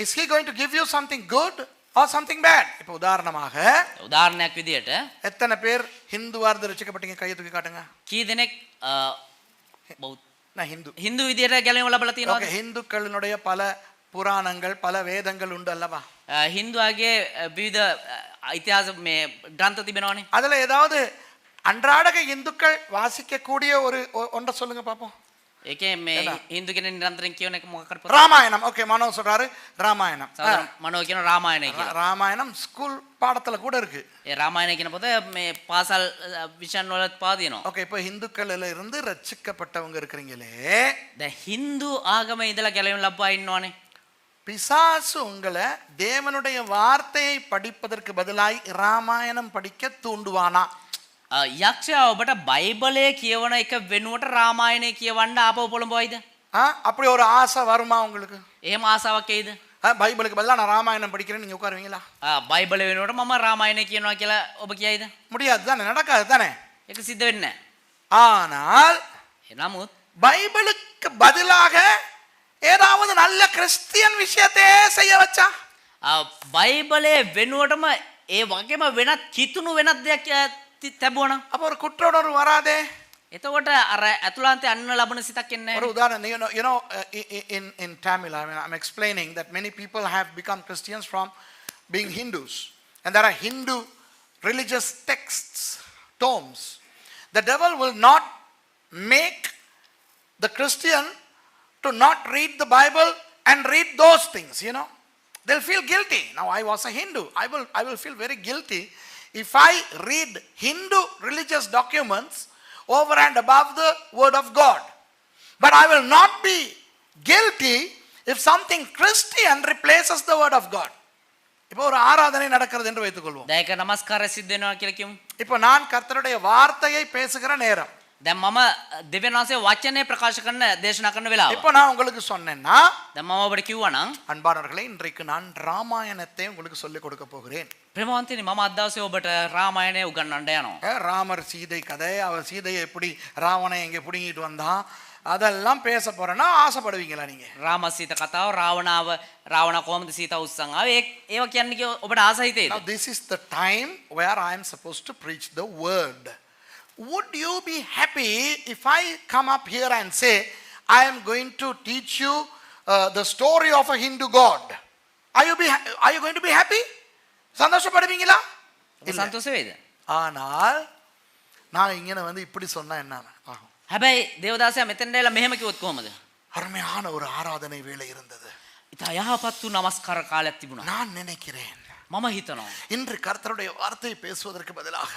is he going to give you something good or something bad? இப்போ உதாரணமாக උදාහරණයක් විදියට எத்தனை பேர் ஹிந்துவார்ந்து ரட்சிக்கப்பட்டீங்க? கையை தூக்கி காட்டுங்க. කී දෙනෙක් நான் ஹிந்து. හින්දු විදියට ගැලවීම ලැබලා තියෙනවද ஓகே, ஹிந்துக்களினுடைய பல புராணங்கள் பல வேதங்கள் உண்டு அல்லவா? හින්දුවාගේ විවිධ ඉතිහාස මේ ග්‍රන්ථ තිබෙනවනේ அதுல ஏதாவது அன்றாட இந்துக்கள் வாசிக்கக்கூடிய ஒரு ஒன்றை சொல்லுங்க பாப்போம். ඒකේ මේ හින්දු කෙනෙක් නිරන්තරයෙන් කියවන එක මොකක්ද පොත ராமாயணம். ஓகே, மனோ சொல்றாரு ராமாயணம். මනෝ කියන රාමායනය කියලා ராமாயணம் ஸ்கூல் பாடத்துல கூட இருக்கு. ඒ රාමායනය කියන පොත මේ පාසල් විෂන් වලත් පාදිනවා ஓகே, இப்போ ஹிந்துக்கள்ல இருந்து ரட்சிக்கப்பட்டவங்க இருக்கிறீங்களே, දැන් හින්දු ආගමේ ඉඳලා ගැලවීම ලබා ඉන්නවනේ பிசாசு உங்களை தேவனுடைய வார்த்தையை படிப்பதற்கு பதிலாய் ராமாயணம் படிக்க தூண்டுவானா? යක්ෂයා ඔබට බයිබලය කියවන එක වෙනුවට රාමායනය කියවන්න ආපහු පොළඹවයිද அப்படி ஒரு ஆசை வருமா உங்களுக்கு? එහෙම ආසාවක් එයිද பைபிளுக்கு பதிலா நான் ராமாயணம் படிக்கிறேன்னு நீங்க உட்காருவீங்களா? බයිබල වෙනුවට මම රාමායනය කියනවා කියලා ඔබ කියයිද முடியாது தானே, நடக்காது தானே. ඒක සිද්ධ වෙන්නේ ஆனால் නැහැ නමුත් பைபிளுக்கு பதிலாக ஏதாவது நல்ல கிறிஸ்டியன் விஷயத்தையே செய்ய வச்சா බයිබලයේ වෙනුවටම ඒ වගේම වෙනත් කිතුණු වෙනත් දෙයක් තැබුණා அப்ப ஒரு குற்றவுணர்வு வராதே? එතකොට අර ඇතුළාන්තේ අන්න ලබන සිතක් එන්නේ ஒரு නැහැ உதாரணம், you know in Tamil, I mean, I'm explaining that many people have become Christians from being Hindus, and there are Hindu religious texts, tomes. The devil will not make the Christian to not read the Bible and read those things, you know. They'll feel guilty. Now I was a Hindu, I will feel very guilty if I read Hindu religious documents over and above the word of God. But I will not be guilty if something Christian replaces the word of God. இப்போ ஒரு ஆராதனை நடக்கிறது என்று வைத்துக்கொள்வோம். දැන් ඒක නමස්කාරය සිද්ධ වෙනවා කියලා කියමු. இப்போ நான் கர்த்தருடைய வார்த்தையை பேசுகிற நேரம். දැන් මම දෙවියන් වහන්සේ වචනේ ප්‍රකාශ කරන දේශනා කරන වෙලාව. இப்போ நான் உங்களுக்கு சொன்னேன்னா, දැන් මම ඔබට කිව්වා නම් அன்பானவர்களே, இன்றைக்கு நான் ராமாயணத்தை உங்களுக்கு சொல்லிக் கொடுக்க போகிறேன். ප්‍රේමවන්තනි මම අද දවසේ ඔබට රාමායනය උගන්වන්න යනවා. ராமர் சீதை கதை, அவர் சீதையை எப்படி ராவணன் எங்கே பிடுங்கிட்டு வந்தான், அதெல்லாம் பேச போறேன்னா ஆசைப்படுவீங்களா நீங்க? රාම සීත කතාව රාවණ කොහොමද සීතාව උස්සන් ආවේ ඒව කියන්නේ ඔබට ආස හිතේද? Now this is the time where I am supposed to preach the word. Would you be happy if I come up here and say I am going to teach you the story of a Hindu god? Are you going to be happy? சந்தோஷப்படுவீங்களா? සන්තෝෂ වේද? ஆனால் நான் இங்கே வந்து இப்படி சொன்னா என்ன ஆகும்? හැබැයි දේවදාසයා මෙතෙන් දැලා මෙහෙම කිව්වොත් කොහමද? அருமையான ஒரு ஆராதனை வேளை இருந்தது. ඉතා යහපත් වූ නමස්කාර කාලයක් තිබුණා. நான் நினைக்கிறேன் මම හිතනවා இன்று கர்த்தருடைய வார்த்தையை பேசுவதற்கு பதிலாக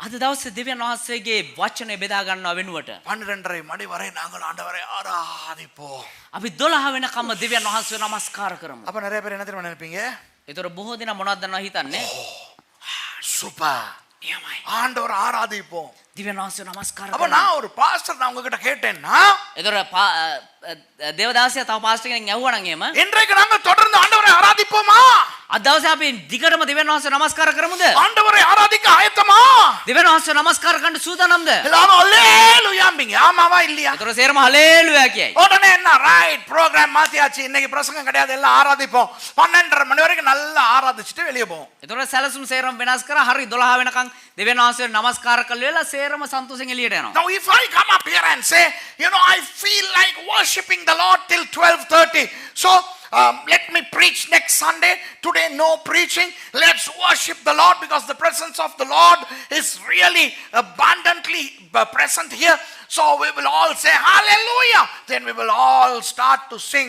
අද දවසේ දෙවියන් වහන්සේගේ වචනේ බෙදා ගන්නව වෙනුවට 12:30 மணி வரை நாங்கள் ஆண்டவரை ஆராதிப்போம். අපි 12 වෙනකම්ම දෙවියන් වහන්සේව නමස්කාර කරමු. அப்ப நிறைய பேர் என்ன தெரியுமா நினைப்பீங்க? ඒතර බොහෝ දෙනා මොනවද දන්නව හිතන්නේ? சூப்பர், නියමයි. ஆண்டவர் ஆராதிப்போம். දෙවියන් වහන්සේව නමස්කාර அப்ப කරමු. நான் ஒரு பாஸ்டர் நான் உங்ககிட்ட கேட்டேன்னா, ඒතර දේවදාසයා තව පාස්ටර් කෙනෙක් ඇහුවා නම් එහෙම இன்றைக்கு நாங்கள் தொடர்ந்து ஆண்டவரை ஆராதிப்போமா? අද දවසේ අපි දිගටම දෙවියන් වහන්සේව නමස්කාර කරමුද? ஆண்டவரை ஆராதிக்க ஆயத்தமா? දෙවියන් වහන්සේව නමස්කාර කරන්න සූදානම්ද? எல்லாரும் அல்லேலூயாம்பிங்க. ஆமாவா இல்லையா? ඒතර සේරම හලෙලුයා කියයි. உடனே என்ன ரைட் ப்ரோக்ராம் மாத்தியாச்சு, இன்னைக்கு பிரசங்கம் கிடையாது, எல்லாம் ஆராதிப்போம். 12:30 மணி வரைக்கும் நல்லா ஆராதிச்சுட்டு வெளியே போவோம். ඒතර සැලසුම් සේරම වෙනස් කරා හරි 12 වෙනකන් දෙවියන් වහන්සේව නමස්කාර කළේලා සේරම සන්තෝෂෙන් එළියට යනවා. Now if I come up here and say, you know, I feel like worshiping the Lord till 12:30, so let me preach next Sunday. Today no preaching, let's worship the Lord because the presence of the Lord is really abundantly present here. So we will all say hallelujah. Then we will all start to sing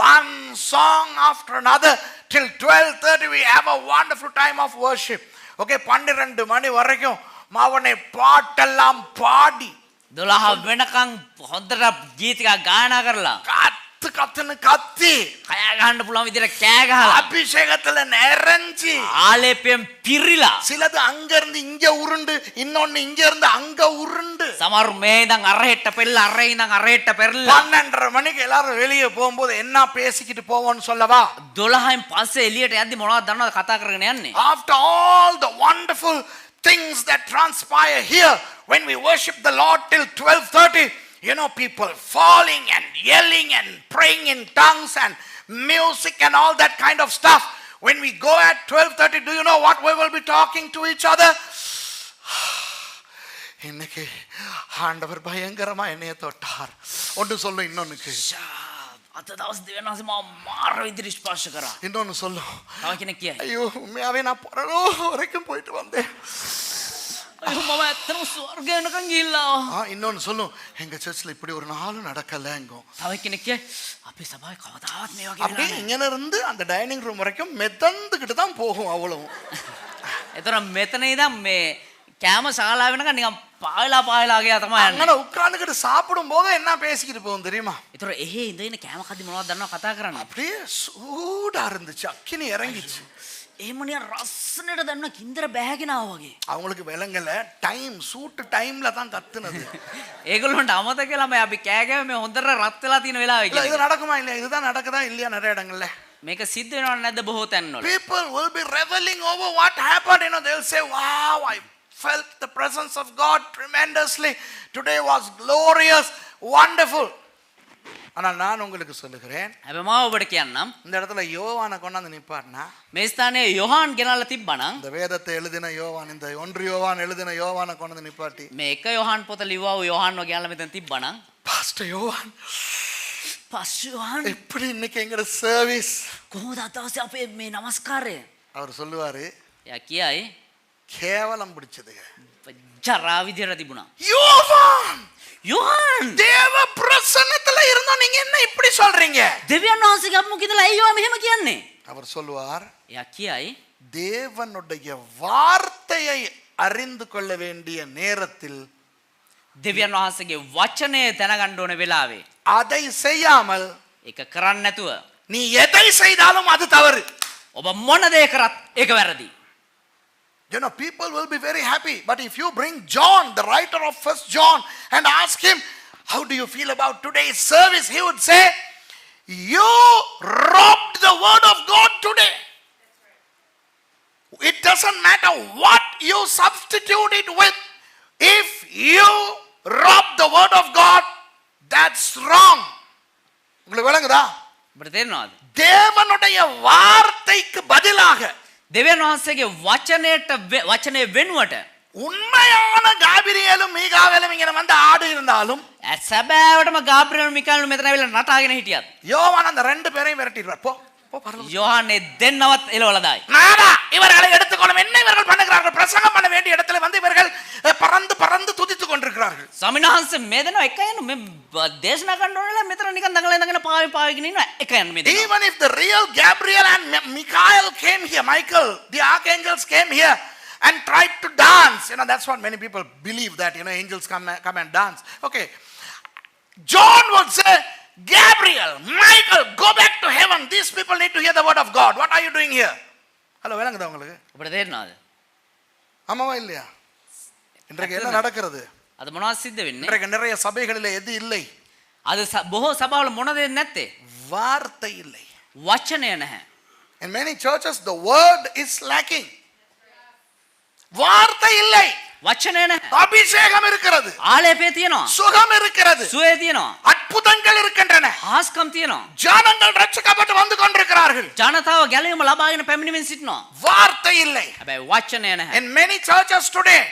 one song after another till 12:30. We have a wonderful time of worship. Okay, 12 மணி வரைக்கும் மாவனை பாட்டெல்லாம் பாடி 12 වෙනකන් හොඳට ගීතිකා ගායනා කරලා கத்துன்னு கத்தி කෑ ගහන්න පුළුවන් විදිහට කෑ ගහලා அபிஷேகத்துல நிறைஞ்சி ආලේපයෙන් පිරිලා சிலது அங்க இருந்து இங்க உருண்டு இன்னொன்னு இங்க இருந்து அங்க உருண்டு සමහරු මේ ඉඳන් අර හෙට්ට පෙරලා අර ඉඳන් අර හෙට්ට පෙරලා 12:30 மணிக்கு எல்லாரும் வெளியே போகும்போது என்ன பேசிக்கிட்டு போவோம்னு சொல்லவா 12න් පස්සේ එළියට යද්දි මොනවද දන්නවද කතා කරගෙන යන්නේ after all the wonderful things that transpire here when we worship the Lord till 12:30 you know people falling and yelling and praying in tongues and music and all that kind of stuff when we go at 12:30 do you know what we will be talking to each other இன்னைக்கு ஆண்டவர் பயங்கரமா என்னைய தொட்டார் ஒன்று சொல்லு இன்னொன்னுக்கு අත දවස් දෙවෙනාසේ මාව මාර විදිහට ස්පර්ශ කරා இன்னொன்னு சொல்லு තව කෙනෙක් කියයි ஐயோ உண்மையாவே நான் பரலோ வரைக்கும் போயிட்டு வந்தேன் අයියෝ මම ඇත්තටම ස්වර්ගය වෙනකන් ගිහිල්ලා இன்னொன்னு சொல்லும் எங்க சர்ச்ல இப்படி ஒரு நாளும் நடக்கலங்க තව කෙනෙක් කියයි අපේ සභාවේ කවදාවත් මේ වගේ அப்படியே වෙලා இங்க இருந்து அந்த டைனிங் ரூம் வரைக்கும் மெதந்துக்கிட்டு தான் போகும் அவ்வளவும் එතන මෙතන ඉඳන් මේ කෑම ශාලාව වෙනකන් නිකන් පායලා ගියා තමයි යන්නේ அங்க உட்கார்ந்துக்கிட்டு சாப்பிடும் போது என்ன பேசிக்கிட்டு போகும் தெரியுமா ඒතර එහෙ ඉඳගෙන කෑම කද්දි මොනවද දන්නව කතා කරන්නේ அப்படியே சூடா இருந்துச்சு அக்கினி இறங்கிச்சு එහෙමනිය රස්සනට දන්න කින්දර බෑගෙන ආවා වගේ அவங்களுக்கு விளங்கல டைம் சூட்டு டைம்ல தான் கத்துனது ඒගොල්ලන්ට අමතක කියලා මේ අපි කෑ ගෑවේ මේ හොඳට රත් වෙලා තියෙන වෙලාවේ இல்ல කියලා இது நடக்குமா இல்லையா இதுதான் நடக்குதா இல்லையா நிறைய இடங்கள்ல මේක සිද්ධ වෙනවද නැද්ද බොහෝ තැන්වල people will be reveling over what happened you know they'll say wow I felt the presence of God tremendously today was glorious wonderful ஆனால் நான் உங்களுக்கு சொல்லுகிறேன் හැබැයි මම ඔබට කියන්නම් இந்த இடத்துல யோவானை கொண்டாந்து நிப்பாட்டினா මේ ස්ථානයේ යොහාන් ගෙනල්ලා තිබ්බනම් இந்த வேதத்தை எழுதின யோவான் இந்த 1 யோவான் எழுதின யோவானை கொண்டாந்து நிப்பாட்டி මේ එක යොහාන් පොත ලිව්වා යොහාන් ගෙනල්ලා මෙතන තිබ්බනම් பாஸ்டர் யோவான் පස්සේ යොහාන් எப்படி இன்னைக்கு எங்கட சர்வீஸ் කොහොමද අද දවසේ අපේ මේ නමස්කාරය அவர் சொல்லுவாரு එයා කියයි கேவலம் பிடிச்சதுங்க ජරා විදියට තිබුණා யோவான் යොහාන් தேவ பிரசன்னத்துல இருந்தோம் நீங்க என்ன இப்படி சொல்றீங்க දෙවියන් වහන්සේගේ අමුක ඉඳලා ඇයි ඔයා මෙහෙම කියන්නේ அவர் சொல்லுவார் එයා කියයි தேவனுடைய வார்த்தையை அறிந்து கொள்ள வேண்டிய நேரத்தில் දෙවියන් වහන්සේගේ වචනය දැනගන්න ඕන වෙලාවේ அதை செய்யாமல் ඒක කරන්නේ නැතුව நீ எதை செய்தாலும் அது தவறு ඔබ මොන දේ කරත් ඒක වැරදි you know people will be very happy but if you bring John the writer of 1 John and ask him how do you feel about today's service he would say you robbed the word of God today it doesn't matter what you substitute it with if you rob the word of God that's wrong உங்களுக்கு விளங்குதா ඔබට තේරෙනවද தேவனுடைய வார்த்தைக்கு பதிலாக දෙවියන් වහන්සේගේ වචනය වෙනුවට உண்மையான காபிரியேலும் மீகாவேலும் இங்க வந்து ஆடு இருந்தாலும் සැබෑවටම ගාබ්‍රියල් මිකාኤල් මෙතන ඇවිල්ලා නටාගෙන හිටියත් யோவான் அந்த ரெண்டு பேரையும் விரட்டிடுவார் போ போ பரவாயில்லை යොහාන් දෙන්නවත් එලවලා දායි நானா இவர்களை எடுத்துக்கொள்ளும் என்ன இவர்கள் பண்ணுகிறார்கள் பிரசங்கம் பண்ண வேண்டிய இடத்துல வந்து இவர்கள் பறந்து பறந்து துதித்துக் கொண்டிருக்கிறார்கள் සමිනහන්ස මේ දෙනවා එක යන මේ දේශනා කරන්න ඕනලා මෙතන නිකන් දඟල ඉඳගෙන පාවිගෙන ඉන්නවා එක යන මේ දෙනවා even if the real Gabriel and Michael came here Michael the archangels came here and tried to dance you know that's what many people believe that you know angels come and dance okay John would say Gabriel Michael go back to heaven these people need to hear the word of God what are you doing here hello விளங்குதா உங்களுக்கு ඔබට තේරෙනවද ஆமாவா இல்லையா இன்றைக்கு என்ன நடக்கிறது අද මොනවද සිද්ධ වෙන්නේ இன்றைக்கு நிறைய சபைகளிலே எது இல்லை අද බොහෝ සභාවල මොනද නැත්තේ வார்த்தை இல்லை වචනය නැහැ in many churches the word is lacking வார்த்தை இல்லை වචනය නැහැ அபிஷேகம் இருக்கிறது ආලේපේ තියෙනවා சுகம் இருக்கிறது සුවේ තියෙනවා அற்புதங்கள் இருக்கின்றன හාස්කම් තියෙනවා ஜனங்கள் ரட்சிக்கப்பட்டு வந்து கொண்டிருக்கிறார்கள் ජනතාව ගැලවීම ලබාගෙන පැමිණෙමින් සිටිනවා வார்த்தை இல்லை හැබැයි වචනය නැහැ in many churches today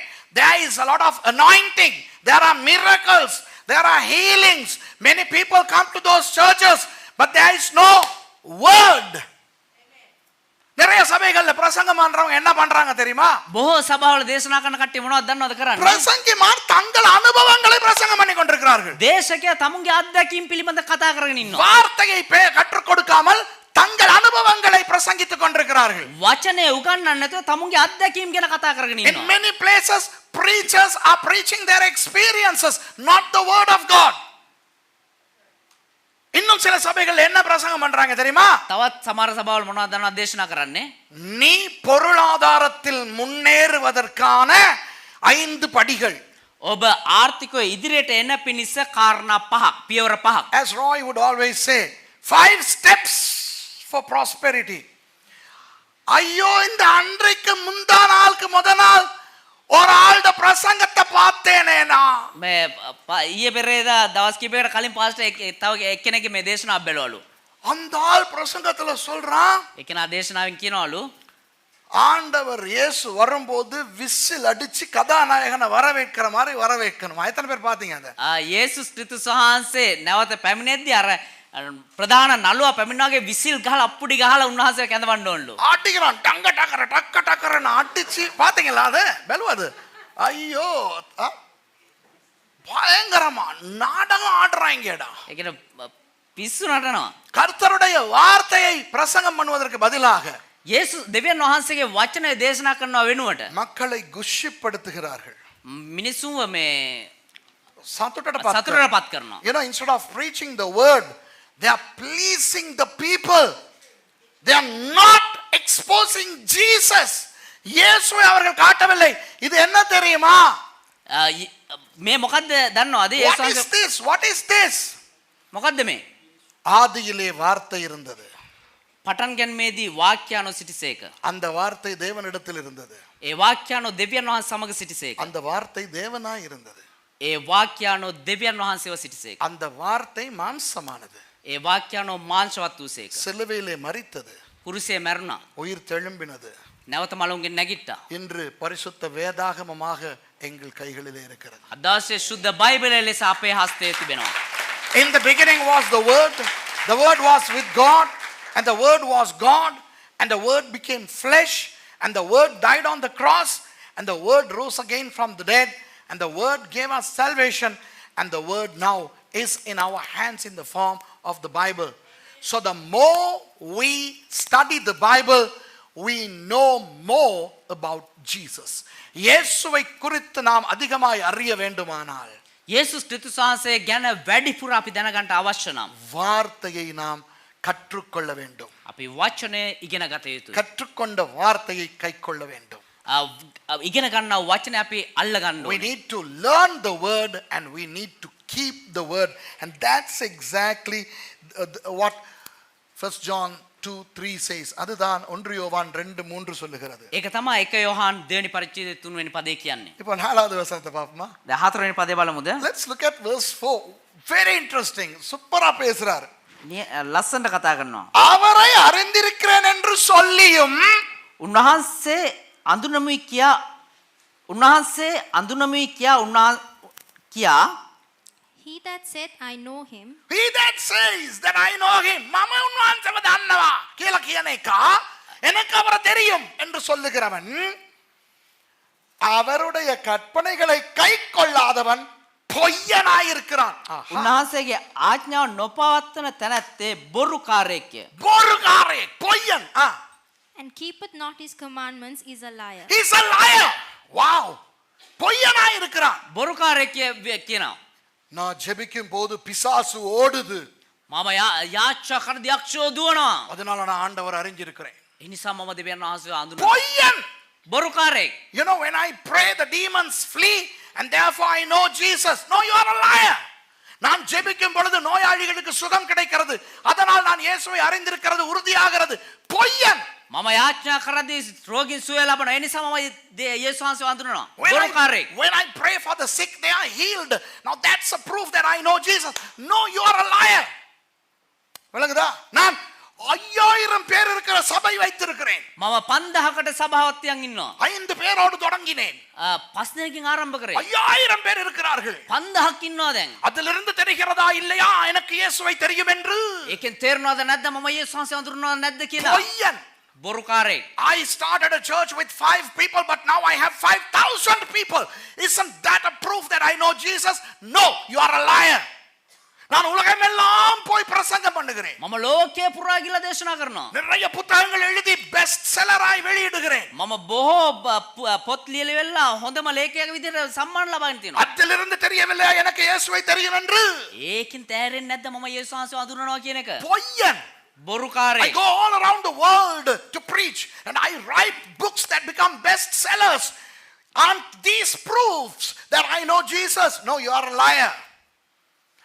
there is a lot of anointing there are miracles there are healings many people come to those churches but there is no word நிறைய சபைகள்ல பிரசங்கம் பண்றவங்க என்ன பண்றாங்க தெரியுமா බොහෝ සභාවල දේශනා කරන කට්ටිය මොනවද දන්නවද කරන්නේ பிரசங்கிமார் தங்கள் அனுபவங்களை பிரசங்கம் பண்ணி கொண்டிருக்கிறார்கள் දේශකයා තමුන්ගේ අත්දැකීම් පිළිබඳ කතා කරගෙන ඉන්නවා வார்த்தையை கற்றுக் கொடுக்காமல் தங்கள் அனுபவங்களை பிரசங்கித்துக் கொண்டிருக்கிறார்கள் වචනය උගන්වන්න නැතුව තමුන්ගේ අත්දැකීම් ගැන කතා කරගෙන in ඉන්නවා many places preachers are preaching their experiences not the word of God இன்னும் சில சபைகள் என்ன பிரசங்கம் பண்றாங்க தெரியுமா? තවත් සමහර සභාවල මොනවද දන්නවද දේශනා කරන්නේ? நீ பொருளாதாரத்தில் முன்னேறுவதற்கான 5 படிகள். ඔබ ආර්ථිකව ඉදිරියට එන පිණිස කාරණා පහක්, පියවර පහක්. As Roy would always say, 5 steps for prosperity. ஐயோ இந்த அன்றைக்கு முந்தா நாளுக்கு முத நாள் ஒரு ஆளுட பிரசங்கத்தை பார்த்தேனே நான். මේ ඊයේ පෙරේදා දවස් කිහිපයකට කලින් පාස්ටර් තව එක්කෙනෙක්ගේ මේ දේශනාව බැලුවලු. அந்த ஆள் பிரசங்கத்துல சொல்றான், එක්කෙනා දේශනාවෙන් කියනවලු ஆண்டவர் இயேசு வரும்போது விசில் அடிச்சு கதாநாயகனை வரவேற்கிற மாதிரி வரவேற்கணுமா. எத்தனை பேர் பாத்தீங்க அத? යේසුස් ක්‍රිස්තුස් වහන්සේ නැවත පැමිණෙද්දී අර ප්‍රධාන නළුවා පැමිණනාගේ විසිල් ගහලා අප්පුඩි ගහලා උන්වහන්සේ කැඳවන්න ඕනලු. ஆட்டிக்கிறான், டங்க டக்கர டக்க டக்கரன்னு அடிச்சு பாத்தீங்களா அது? பெலுவது ஐயோ பயங்கரமா நாடகம் ஆடுறாங்கடா. ඒ කියන්නේ පිස්සු නටනවා. கர்த்தருடைய வார்த்தையை பிரசங்கம் பண்ணுவதற்கு பதிலாக යේසුස් දෙවියන් වහන්සේගේ වචනය දේශනා කරනවා වෙනුවට மக்களை குஷிப்படுத்துகிறார்கள். මිනිස්සුන්ව මේ சத்துட்டப்பா සතුටටපත් කරනවා. You know, instead of preaching the word, they are pleasing the people. They are not exposing Jesus. இயேசுவை அவர்கள் காட்டவில்லை. இது என்ன தெரியுமா? මේ මොකද්ද දන්නවද? What is this? What is this? මොකද්ද මේ? ஆதியிலே வார்த்தை இருந்தது. පටන් ගැනීමේදී වාක්‍යානෝ සිටිසේක. அந்த வார்த்தை தேவனிடத்தில் இருந்தது. ඒ වාක්‍යානෝ දෙවියන් වහන්සේ සමග සිටිසේක. அந்த வார்த்தை தேவனாய் இருந்தது. ඒ වාක්‍යානෝ දෙවියන් වහන්සේව සිටිසේක. அந்த வார்த்தை மாம்சமானது. ඒ වාක්‍යානෝ මාංශවත් වූසේක. சிலுவையிலே மரித்தது. කුරුසේ මැරුණා. உயிர் தெழும்பினது. නැවත මලුන්ගෙන් නැගිට්ටා. இன்று பரிசுத்த வேதாகமமாக எங்கள் கைகளிலே இருக்கிறது. අදාසේ සුද්ධ බයිබලය ලෙස අපේ හස්තයේ තිබෙනවා. In the beginning was the word. The word was with God, and the word was God, and the word became flesh, and the word died on the cross, and the word rose again from the dead, and the word gave us salvation, and the word now is in our hands in the form of the Bible. So the more we study the Bible, we know more about Jesus. இயேசுவை குறித்து நாம் அதிகமாய் அறிய வேண்டுமானால் යේසුස් ක්‍රිස්තුස් වහන්සේ ගැන වැඩිපුර අපි දැනගන්න අවශ්‍ය නම් வார்த்தையை நாம் கற்றுக்கொள்ள வேண்டும். අපි වචනය ඉගෙන ගත යුතුයි. கற்றுக்கொண்ட வார்த்தையை கைக்கொள்ள வேண்டும். ඉගෙන ගන්නා වචනය අපි අල්ල ගන්න We ඕනේ. need to learn the word and we need to keep the word, and that's exactly what 1 John 2:3 says. அதுதான் 1 யோவான் 2:3 சொல்லுகிறது. ඒක තමයි 1 යෝහන් 2 වෙනි පරිච්ඡේදයේ 3 වෙනි පදේ කියන්නේ. இப்போ 4வது வசனத்தை பாப்போமா? දැන් 4 වෙනි පදේ බලමුද? Let's look at verse 4. Very interesting. சூப்பரா பேசுறாரு. ලස්සනට කතා කරනවා. அவரை அறிந்திருக்கிறேன் என்று சொல்லியும் උන්වහන්සේ අඳුනමුයි කියා He that said, I know him, he that says that I know him, මම උන්වහන්සේව දන්නවා කියලා කියන එක, எனக்கு அவரை தெரியும் என்று சொல்லுகிறவன் அவருடைய கற்பனைகளை கைக்கொள்ளாதவன் பொய்யனாய் இருக்கிறான். උන්වහන්සේගේ ආඥාව නොපවත්වන තැනැත්තේ බොරුකාරයෙක්ය. பொறுகாரே, பொய்யன். and keepeth not his commandments, is a liar. He's a liar. Wow. பொய்யனாய் இருக்கிறான். බොරුකාරයෙක් කියනවා. நான் ஜெபிக்கும் போது பிசாசு ஓடுது. මම යාච්ඡා කරද්දී යක්ෂයෝ දුවනවා. அதனால நான் ஆண்டவர் அறிஞ்சிருக்கிறேன். ඒ නිසා මම දෙවියන් වහන්සේව අඳුනනවා. பொய்யன். බොරුකාරයෙක්. You know, when I pray, the demons flee, and therefore I know Jesus. No, you are a liar. நான் ஜெபிக்கும் பொழுது நோயாளிகளுக்கு சுகம் கிடைக்கிறது, அதனால் நான் இயேசுவை அறிந்திருக்கிறது உறுதியாகிறது. பொய்யன். මම යාඥා කරද්දී රෝගීන් සුවය ලබනවා. ඒ නිසා මම යේසුස් වහන්සේව අඳුනනවා. බොරුකාරයෙක්. When I pray for the sick, they are healed. Now that's a proof that I know Jesus. No, you are a liar. விளங்குதா? நான் 5000 பேர் இருக்கிற சபை வைத்திருக்கிறேன். මම 5000කට සභාවක් තියන් ඉන්නවා. 5 பேரோடு தொடங்கினேன். 5 දෙනෙක්ගෙන් ආරම්භ කරේ. 5000 பேர் இருக்கிறார்கள். 5000ක් ඉන්නවා දැන්. அதிலிருந்து தெரிகிறதா இல்லையா எனக்கு இயேசுவை தெரியும் என்று? ඒකෙන් තේරෙනවද නැද්ද මම යේසුස් වහන්සේ අඳුරනවද නැද්ද කියලා? பொய்யன். බොරුකාරයෙක්. I started a church with 5 people, but now I have 5,000 people. Isn't that a proof that I know Jesus? No, you are a liar. நான் உலகமெல்லாம் போய் பிரசங்கம் பண்ணுகிறேன். මම ලෝකේ පුරා ගිහිලා දේශනා කරනවා. நிறைய புத்தகங்கள் எழுதி பெஸ்ட் செல்லராய் வெளியிடுகிறேன். මම බොහෝ පොත් ලියලා හොඳම ලේඛකයෙක් විදිහට සම්මාන ලබාගෙන තියෙනවා. அதிலிருந்து தெரியவில்லை எனக்கு இயேசுவை தெரியும் என்று. ඒකින් තෑරෙන්නේ නැද්ද මම යේසුස් වහන්සේව අඳුරනවා කියන එක? பொய்யன். I බොරුකාරයෙක්. go all around the world to preach and I write books that become best sellers. Aren't these proofs that I know Jesus? No, you are a liar.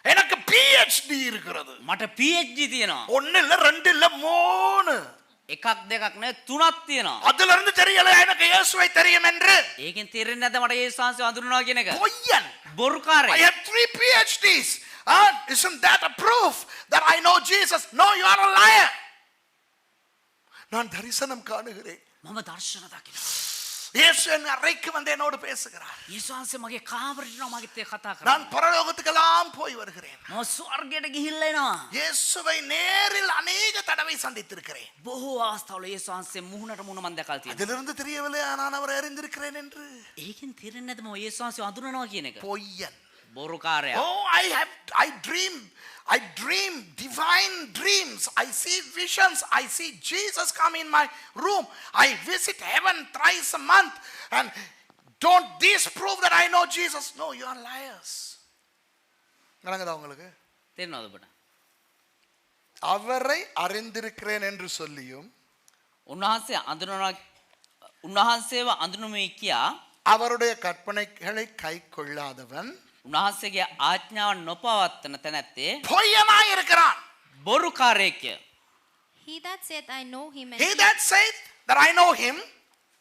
எனக்கு PhD இருக்கிறது. මට PhD තියෙනවා. 1 இல்ல 2 இல்ல 3. එකක් දෙකක් නෙවෙයි තුනක් තියෙනවා. அதில இருந்து தெரியல எனக்கு இயேசுவை தெரியும் என்று. ඒකෙන් තේරෙන්නේ නැද්ද මට යේසුස් වහන්සේව අඳුරනවා කියන එක? பொய்யன். I බොරුකාරයෙක්. have 3 PhDs. Isn't that a proof that I know Jesus? No, you are a liar. நான் தரிசனம் காணுகிறேன். මම දර්ශන දකිනවා. இயேசு என் அறைக்கு வந்து என்னோடு பேசுகிறார். යේසුස් වහන්සේ මගේ කාමරේට යනවා මගෙත් එක්ක කතා කරනවා. நான் பரலோகத்துக்கெல்லாம் போய் வருகிறேன். මම ස්වර්ගයට ගිහිල්ලා එනවා. இயேசுவை நேரில் அநேக தடவை சந்தித்திருக்கிறேன். බොහෝ අවස්ථාවල යේසුස් වහන්සේ මුහුණට මුහුණ මම දැකලා තියෙනවා. அதிலிருந்து தெரியவில்லை நான் அவரை அறிந்திருக்கிறேன் என்று. ඒකෙන් තේරෙන්නේ නැද්ද මම යේසුස් වහන්සේව අඳුරනවා කියන එක? பொய்யன். බොරුකාරයා. Oh, I dream divine dreams. I see visions. I see Jesus come in my room. I visit heaven thrice a month. And don't these prove that I know Jesus? No, you are liars. நடக்குதா உங்களுக்கு? තේරෙනවද ඔබට? அவரை அறிந்திருக்கிறேன் என்று சொல்லியும் උන්වහන්සේව අඳුනමයි කියා அவருடைய கற்பனைகளை கைக்கொள்ளாதவன் උන්වහන්සේගේ ආඥාව නොපවත්තන තැනැත්තේ பொய்யனாய் இருக்கிறான். බොරුකාරයෙක්. He that saith, I know him, He that saith that I know him,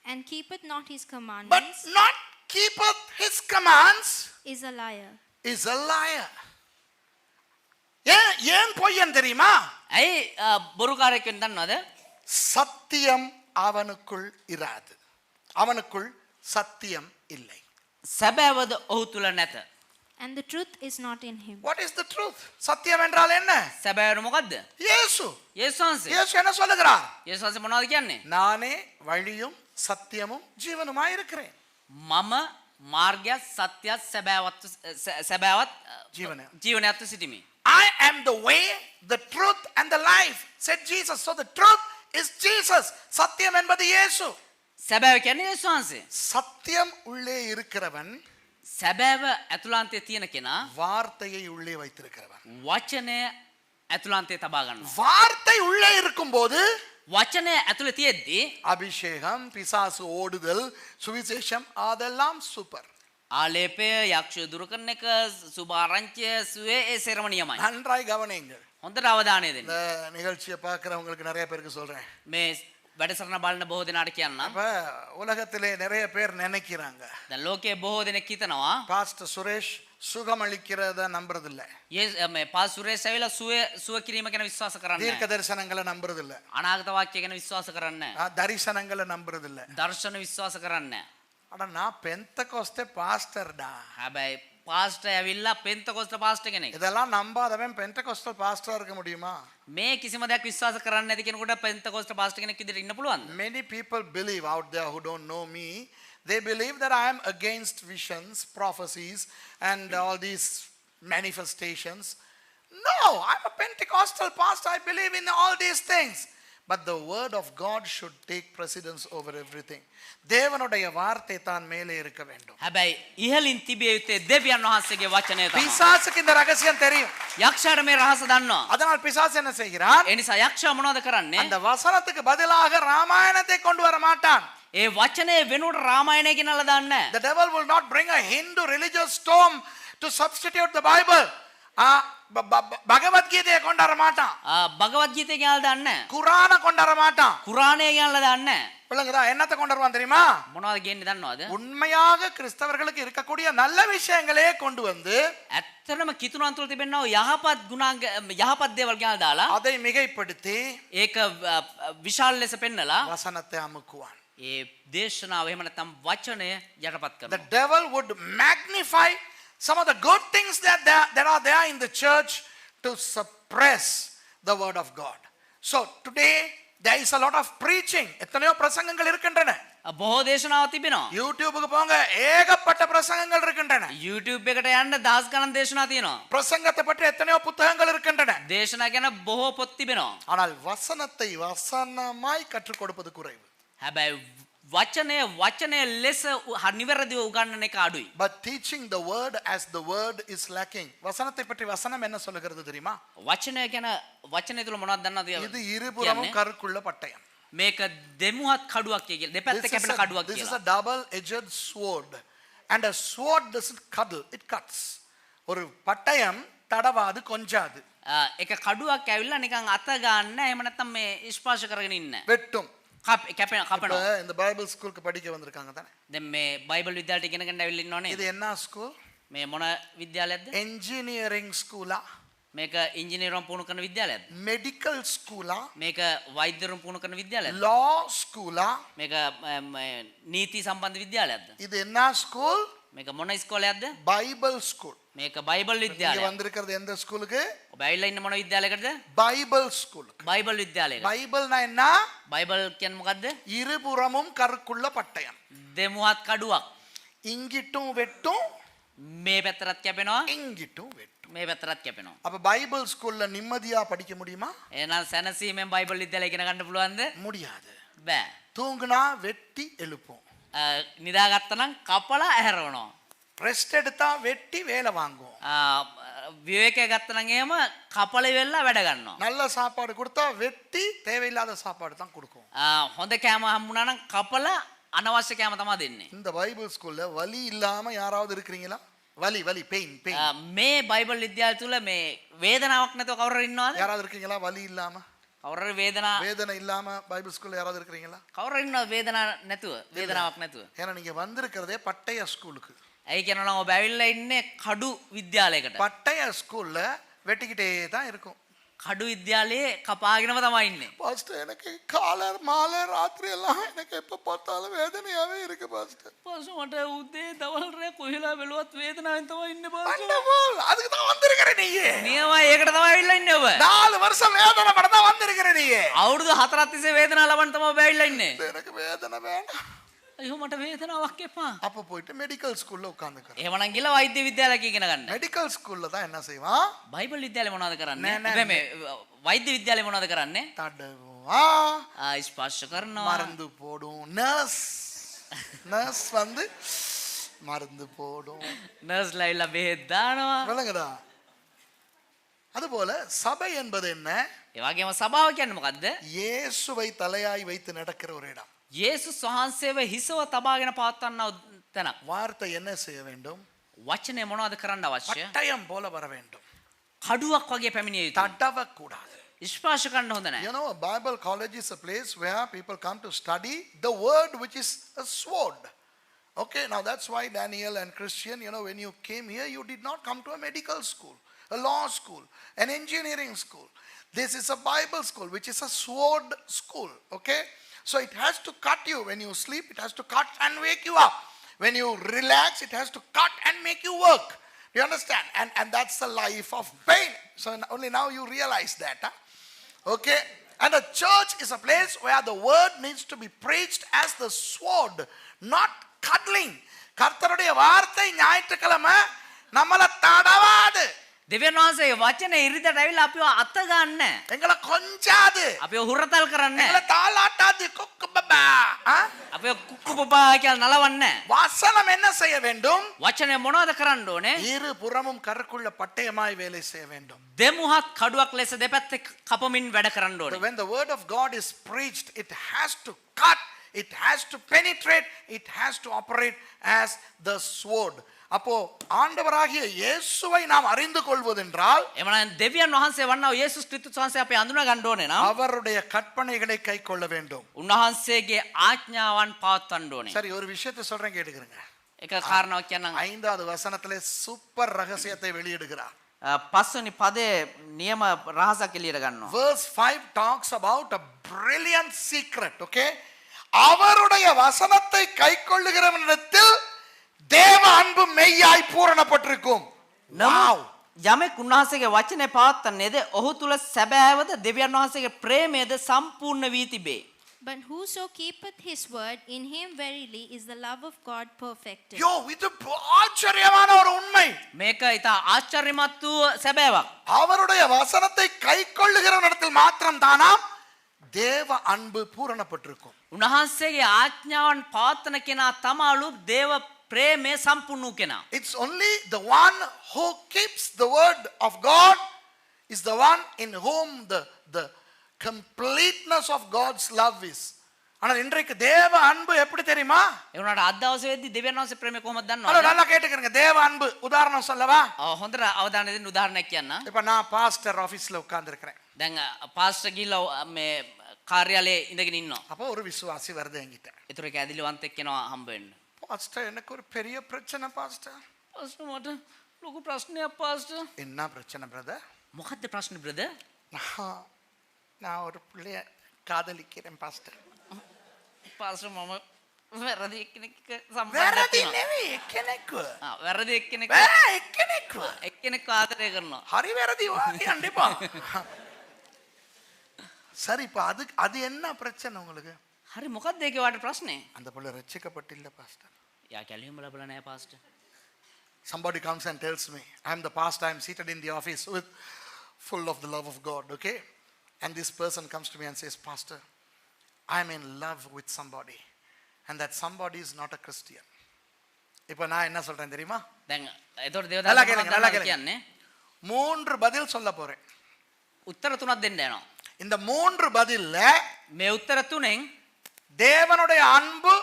and keepeth not his but commandments, not keepeth his commands, is a liar. is a liar. ஏன் பொய்யன் தெரியுமா? ඇයි බොරුකාරයෙක් වෙන්න දන්නවද? சத்தியம் அவனுக்குள் இராது. அவனுக்குள் சத்தியம் இல்லை. සැබෑවද ඔහු තුල නැත. And the truth is not in him. What is the truth? சத்தியம் என்றால் என்ன? සැබෑවද මොකද්ද? இயேசு. යේසුස් වහන්සේ. இயேசு என்ன சொல்லுகிறார்? යේසුස් වහන්සේ මොනවද කියන්නේ? நானே வழியும் சத்தியமும் ஜீவனுமாய் இருக்கிறேன். මම මාර්ගයත් සත්‍යයත් සැබෑවත් ජීවනයත් සිටිමි. I am the way, the truth and the life, said Jesus. So the truth is Jesus. சத்தியம் என்பது இயேசு. සැබෑව කියන්නේ යේසුස් වහන්සේ. சத்தியம் உள்ளே இருக்கிறவன் සැබෑව ඇතුළාන්තයේ තියෙන කෙනා வார்த்தையை உள்ளே வைத்திருக்கிறவன். වචනය ඇතුළාන්තයේ තබා ගන්නවා. வார்த்தை உள்ளே இருக்கும்போது වචනය ඇතුළේ තියෙද්දී அபிஷேகம், பிசாசு ஓடுதல், சுவிசேஷம் அதெல்லாம் சூப்பர். ආලේපය යක්ෂය දුරු කරන එක සුභ ආරංචිය සුවේ ඒ සෙරමනියමයි. நன்றாய் கவனியுங்கள். හොඳට අවධානය දෙන්න. இந்த நிகழ்ச்சியை பார்க்கிறவங்களுக்கு நிறைய பேருக்கு சொல்றேன். මේ වැඩසටහන බලන බොහෝ දෙනාට කියන්න. அப்ப உலகத்திலே நிறைய பேர் நினைக்கிறாங்க දැන් ලෝකයේ බොහෝ දෙනෙක් හිතනවා பாஸ்டர் சுரேஷ் சுகமளிக்கிறத நம்புறதில்ல, මේ පාස් සුරේෂ් ඇවිල්ලා සුව කිරීම ගැන විශ්වාස කරන්නේ தீர்க்க නැහැ. தரிசனங்களை நம்புறதில்ல, අනාගත වාක්‍ය ගැන විශ්වාස කරන්නේ නැහැ. தரிசனங்களை நம்புறதில்ல. දර්ශන විශ්වාස කරන්නේ නැහැ. ஆனா நான் பெந்தகோஸ்தே பாஸ்டர்டா, හැබැයි පාස්ටර් ඇවිල්ලා පෙන්තකොස්ත පාස්ටර් කෙනෙක්. இதெல்லாம் நம்பாதவன் பெந்தகோஸ்தல் பாஸ்டரா இருக்க முடியுமா? මේ කිසිම දෙයක් විශ්වාස කරන්නේ නැති කෙනෙකුට පෙන්තකොස්ත පාස්ටර් කෙනෙක් විදිහට ඉන්න පුළුවන්ද? Many people believe out there who don't know me, they believe that I am against visions, prophecies and all these manifestations. No, I'm a Pentecostal pastor. I believe in all these things. But the word of God should take precedence over everything. தேவனுடைய வார்த்தை தான் மேலே இருக்க வேண்டும். හැබැයි ඉහලින් තිබිය යුත්තේ දෙවියන් වහන්සේගේ වචනය තමයි. பிசாசுக்கு இந்த ரகசியம் தெரியும். යක්ෂයාට මේ රහස දන්නවා. அதனால் பிசாசு என்ன செய்கிறான்? ඒ නිසා යක්ෂයා මොනවද කරන්නේ? அந்த வசனத்துக்கு பதிலாக ராமாயணத்தை கொண்டு வர மாட்டான். ඒ වචනේ වෙනුවට රාමායනය ගෙනල්ලා දාන්නේ නැහැ. The devil will not bring a Hindu religious storm to substitute the Bible. பகவத் கீதையை கொண்டு வர மாட்டான். භගවත් ගීතය ගෙනල්ලා දාන්නේ නැහැ. குரானை கொண்டு வர மாட்டான். කුරාණය ගෙනල්ලා දාන්නේ නැහැ. விளங்குதா? என்னத்தை கொண்டு வருவான் தெரியுமா? මොනවද ගෙන්නේ දන්නවද? உண்மையாக கிறிஸ்தவர்களுக்கு இருக்கக்கூடிய நல்ல விஷயங்களே கொண்டு வந்து ඇත්තටම කිතුණන් තුළ තිබෙනා යහපත් ගුණාංග යහපත් දේවල් ගෙනල්ලා දාලා அதை மிகைப்படுத்தி ඒක විශාල ලෙස පෙන්නලා வசனத்தை அமுக்குவான். ඒ දේශනාව එහෙම නැත්නම් වචනය යටපත් The කරනවා. devil would magnify some of the good things that are there in the church to suppress the word of God. So today there is a lot of preaching. எத்தனையோ பிரசங்கங்கள் இருக்கின்றன. බොහෝ දේශනාවක් තිබෙනවා. YouTubeக்கு போங்க, ஏகப்பட்ட பிரசங்கங்கள் இருக்கின்றன. YouTube එකට යන්න දහස් ගණන් දේශනා තියෙනවා. பிரசங்கத்தை பற்றி எத்தனையோ புத்தகங்கள் இருக்கின்றன. දේශනා ගැන බොහෝ පොත් තිබෙනවා. ஆனால் வசனத்தை வசனமாய் கற்றுக் கொடுப்பது குறைவு. හැබැයි වචනය ලෙස නිවැරදිව උගන්වන එක අඩුයි. But teaching the word as the word is lacking. வசனத்தை பற்றி வசனம் என்ன சொல்லுகிறது தெரியுமா? වචනය ගැන වචනය තුල මොනවද දන්නවද? இது இருபுறமும் கருக்குள்ள பட்டயம். මේක දෙමුහත් කඩුවක් කියලා. දෙපැත්ත කැපෙන කඩුවක් This is කියලා. a double edged sword. And a sword doesn't cuddle, it cuts. ஒரு பட்டயம் தடவாது கொஞ்சாது. එක කඩුවක් ඇවිල්ලා නිකන් අත ගන්න එහෙම නැත්නම් මේ ස්පර්ශ කරගෙන ඉන්න. வெட்டும். කපනවා. இந்த பைபிள் ஸ்கூலுக்கு படிக்க வந்திருக்காங்க தானே? දැන් මේ බයිබල් විද්‍යාලයට ඉගෙන ගන්න ඇවිල්ලා ඉන්නවනේ. இது என்ன ஸ்கூல்? මේ මොන විද්‍යාලයක්ද? engineering ஸ்கூலா? මේක ඉංජිනේරුවන් පුහුණු කරන විද්‍යාලයක්ද? medical ஸ்கூலா? මේක වෛද්‍යවරුන් පුහුණු කරන විද්‍යාලයක්ද? law ஸ்கூலா? මේක නීති සම්බන්ධ විද්‍යාලයක්ද? இது என்ன ஸ்கூல்? මේක මොන ඉස්කෝලයක්ද? Bible school. මේක බයිබල් இங்க විද්‍යාලයක්. வந்திருக்கிறது எந்த ஸ்கூலுக்கு? ඔබ ඇවිල්ලා ඉන්න මොන විද්‍යාලයකටද? பைபிள் ஸ்கூலுக்கு. බයිබල් විද්‍යාලයකට. பைபிள்னா என்ன? බයිබල් කියන්නේ මොකද්ද? இருபுறமும் கருக்குள்ள பட்டயம். දෙමුහත් කඩුවක්. இங்கிட்டும் வெட்டும், මේ පැත්තටත් කැපෙනවා, இங்கிட்டும் வெட்டும். මේ පැත්තටත් කැපෙනවා. அப்ப பைபிள் ஸ்கூல்ல நிம்மதியா படிக்க முடியுமா? එහෙනම් සැනසීමෙන් බයිබල් විද්‍යාලය ඉගෙන ගන්න පුළුවන්ද? முடியாது. බෑ. தூங்குனா வெட்டி எழுப்போம். නිදාගත්තනම් කපලා ඇහැරවනවා. ரெஸ்ட் எடுத்தா வெட்டி வேலை வாங்குவோம். විවේකය ගත්තනම් එහෙම කපල වෙල්ලා වැඩ ගන්නවා. நல்ல சாப்பாடு கொடுத்தா வெட்டி தேவையில்லாத சாப்பாடு தான் கொடுக்கும். හොඳ කෑම හම්බුනා නම් කපලා අනවශ්‍ය කෑම තමයි දෙන්නේ. இந்த பைபிள் ஸ்கூல்ல வலி இல்லாம யாராவது இருக்கிறீங்களா? வலி வலி பெயின் பெயின். මේ බයිබල් විද්‍යාල තුල මේ වේදනාවක් නැතුව කවුරු ඉන්නවද? யாராவது இருக்கீங்களா வலி இல்லாம? කවුරු வேதனை இல்லாம பைபிள் ஸ்கூல்ல யாராவது இருக்கிறீங்களா? කවුරු ඉන්නවද වේදනාවක් නැතුව? ஏன்னா நீங்க வந்திருக்கிறதே பட்டய ஸ்கூலுக்கு. ඇයි කියනවා ඔබ ඇවිල්ලා ඉන්නේ කඩු විද්‍යාලයකට. பட்டய ஸ்கூல்ல வெட்டிக்கிட்டே தான் இருக்கும். කඩු විද්‍යාලයේ කපාගෙනම තමයි ඉන්නේ. பாஸ்டர் எனக்கு காலை மாலை ராத்திரி எல்லாம் எனக்கு எப்ப பார்த்தாலும் வேதனையாவே இருக்கு பாஸ்டர். පාසු මට උදේ දවල් රෑ කොහෙලා බැලුවත් වේදනාවෙන් තමයි ඉන්නේ පාසු. வண்டர்ஃபுல். அதுக்கு தான் வந்திருக்கிற நீ. නියමයි ඒකට තමයි ඇවිල්ලා ඉන්නේ ඔබ. 4 வருஷம் வேதனை பட தான் வந்திருக்கிற நீ. අවුරුදු 4ක් තිස්සේ වේදනාව ලබන්න තමයි ඔබ ඇවිල්ලා ඉන්නේ. எனக்கு வேதனை வேண்டாம். අයියෝ මට වේදනාවක් එපා. அப்ப போயிட்டு மெடிக்கல் ஸ்கூல்ல உட்கார்ந்துக்கற. එහෙමනම් ගිහලා වෛද්‍ය විද්‍යාලයක ඉගෙන ගන්න. மெடிக்கல் ஸ்கூல்ல தான் என்ன செய்வான்? බයිබල් විද්‍යාලේ මොනවද කරන්නේ? නෑ. මේ වෛද්‍ය විද්‍යාලේ මොනවද කරන්නේ? தடவுவான், ස්පර්ශ කරනවා. மருந்து போடும். நர்ஸ் வந்து மருந்து போடும். නර්ස්ලා ඉල්ල බෙහෙත් දානවා. விளங்குதா? அதுபோல சபை என்பது என்ன? ඒ වගේම සභාව කියන්නේ මොකද්ද? இயேசுவை தலையாய் வைத்து நடக்கிற ஒரு இடம். යේසුස් වහන්සේව හිසව තබාගෙන පවත්වන්නව තැනක්. வார்த்தை என்ன செய்ய வேண்டும்? වචනේ මොනවද කරන්න අවශ්‍ය? பட்டயம் போல வர வேண்டும். කඩුවක් වගේ පැමිණිය යුතුයි. தடவ கூடாது. ස්පර්ශ කරන්න හොඳ නැහැ. You know, a Bible college is a place where people come to study the word which is a sword. Okay, now that's why Daniel and Christian, you know, when you came here, you did not come to a medical school, a law school, an engineering school. This is a Bible school, which is a sword school. Okay, so it has to cut you. When you sleep, it has to cut and wake you up. When you relax, it has to cut and make you work. Do you understand? And that's the life of pain. So only now you realize that. Huh? Okay, and a church is a place where the word needs to be preached as the sword, not cuddling. கர்த்தருடைய வார்த்தை ஞாயிற்றுக்கிழமை நம்மள தடவாது. දෙවියන් වහන්සේ වචනේ ඉරිදට ඇවිල්ලා අපිව අත ගන්න. எங்களை கொஞ்சாது. අපිව හුරතල් කරන්නේ. எங்களை தாளாட்டாது. குக்கு பபா. අපිව කුක්කු බබා කියලා නලවන්නේ. வசனம் என்ன செய்ய வேண்டும்? වචනේ මොනවද කරන්න ඕනේ? இரு புறமும் கருக்குள்ள பட்டயமாய் வேலை செய்ய வேண்டும். දෙමුහත් කඩුවක් ලෙස දෙපැත්තේ කපමින් වැඩ කරන්න ඕනේ. When the word of God is preached, it has to cut, it has to penetrate, it has to operate as the sword. அப்போ ஆண்டவராகிய இயேசுவை நாம் அறிந்து கொள்வதென்றால், එමනම් දෙවියන් වහන්සේ වන්නා යේසුස් ක්‍රිස්තුස් වහන්සේ අපි අඳුනා ගන්න ඕනේ නම් அவருடைய கற்பனைகளை கைக்கொள்ள வேண்டும். උන්වහන්සේගේ ආඥාවන් පවත්වන්න ඕනේ. சரி, ஒரு விஷயத்தை சொல்றேன் கேட்டுக்கிறங்க. එක කාරණාවක් කියන්නම්. 5வது வசனத்திலே சூப்பர் ரகசியத்தை வெளியிடுகிறார். පස්වෙනි පදේ නියම රහසක් එළියට ගන්නවා. Verse 5 talks about a brilliant secret. Okay, அவருடைய வசனத்தை கைக்கொள்ளுகிறவனிடத்தில் தேவ அன்பு மெய்யாய் பூரணப்பட்டிருக்கும். නමුත් යමෙක් උන්වහන්සේගේ වචනේ පවත්වන්නේද ඔහු තුල සැබෑවද දෙවියන් වහන්සේගේ ප්‍රේමයද සම්පූර්ණ වී තිබේ. But whoso keepeth his word, in him verily is the love of God perfected. யோ இது ஆச்சரியமான ஒரு உண்மை. මේක ඉතා ආශ්චර්යමත් වූ සැබෑවක්. அவருடைய வசனத்தை கைக்கொள்ளுகிறவனிடத்தில் மாத்திரம் தானாம் தேவ அன்பு பூரணப்பட்டிருக்கும். උන්වහන්සේගේ ආඥාවන් පවත්වන කෙනා තමාලු දේව ප්‍රේමය සම්පූර්ණ වූ කෙනා. It's only the one who keeps the word of God is the one in whom the completeness of God's love is. ஆனால் இன்றைக்கு தேவ அன்பு எப்படி தெரியுமா? ඒ වුණාට අද දවසේ වෙද්දී දෙවියන් වහන්සේ ප්‍රේමය කොහොමද ஹலோ දන්නවද? நல்லா கேட்டுக்கங்க. தேவ அன்பு உதாரணம் சொல்லவா? හොඳට අවධානය දෙන්න උදාහරණයක් කියන්න. இப்ப நான் பாஸ்டர் ஆபீஸ்ல உட்கார்ந்து இருக்கிறேன். දැන් පාස්ටර් ගිහිල්ලා මේ කාර්යාලයේ ඉඳගෙන ඉන්නවා. அப்போ ஒரு விசுவாசி வருது என்கிட்ட. ඒතර ඒක ඇදිලිවන්තෙක් කෙනා හම්බ වෙන්න. பாஸ்டர் எனக்கு ஒரு பெரிய பிரச்சனை பாஸ்டர். පාස්ටර් මට ලොකු ප්‍රශ්නයක් පාස්ටර්. என்ன பிரச்சனை பிரதர்? මොකද්ද ප්‍රශ්නේ බ්‍රදර්? நான் ஒரு பிள்ளைய காதலிக்கிறேன் பாஸ்டர். පාස්ටර් මම වැරදි එක්කෙනෙක් වැරදි සම්බන්ධයක් නෙවෙයි එක්කෙනෙක්ව. වැරදි එක්කෙනෙක් එක්කෙනෙක්ව. එක්කෙනෙක් ආදරය කරනවා. ஹரி වැරදි කියන්න එපா. சரி இப்ப அது என்ன பிரச்சனை உங்களுக்கு? හරි මොකක්ද ඒකේ වාට ප්‍රශ්නේ? அந்த பிள்ளை ரட்சிக்கப்பட்டில்ல பாஸ்டர். යා කැලියුම ලැබලා නැහැ pastor. Somebody comes and tells me, I'm the pastor, I'm seated in the office with full of the love of God, okay? And this person comes to me and says, Pastor, I'm in love with somebody. And that somebody is not a Christian. இப்போ நான் என்ன சொல்றேன் தெரியுமா? දැන් ඒතකොට நல்லா දේවදාස கேளுங்க, நல்லா கேளுங்க. කියන්නේ 3 பதில் சொல்ல போறேன். උත්තර තුනක් දෙන්න යනවා. இந்த 3 பதில்ல මේ උත්තර තුනෙන් தேவனுடைய அன்பு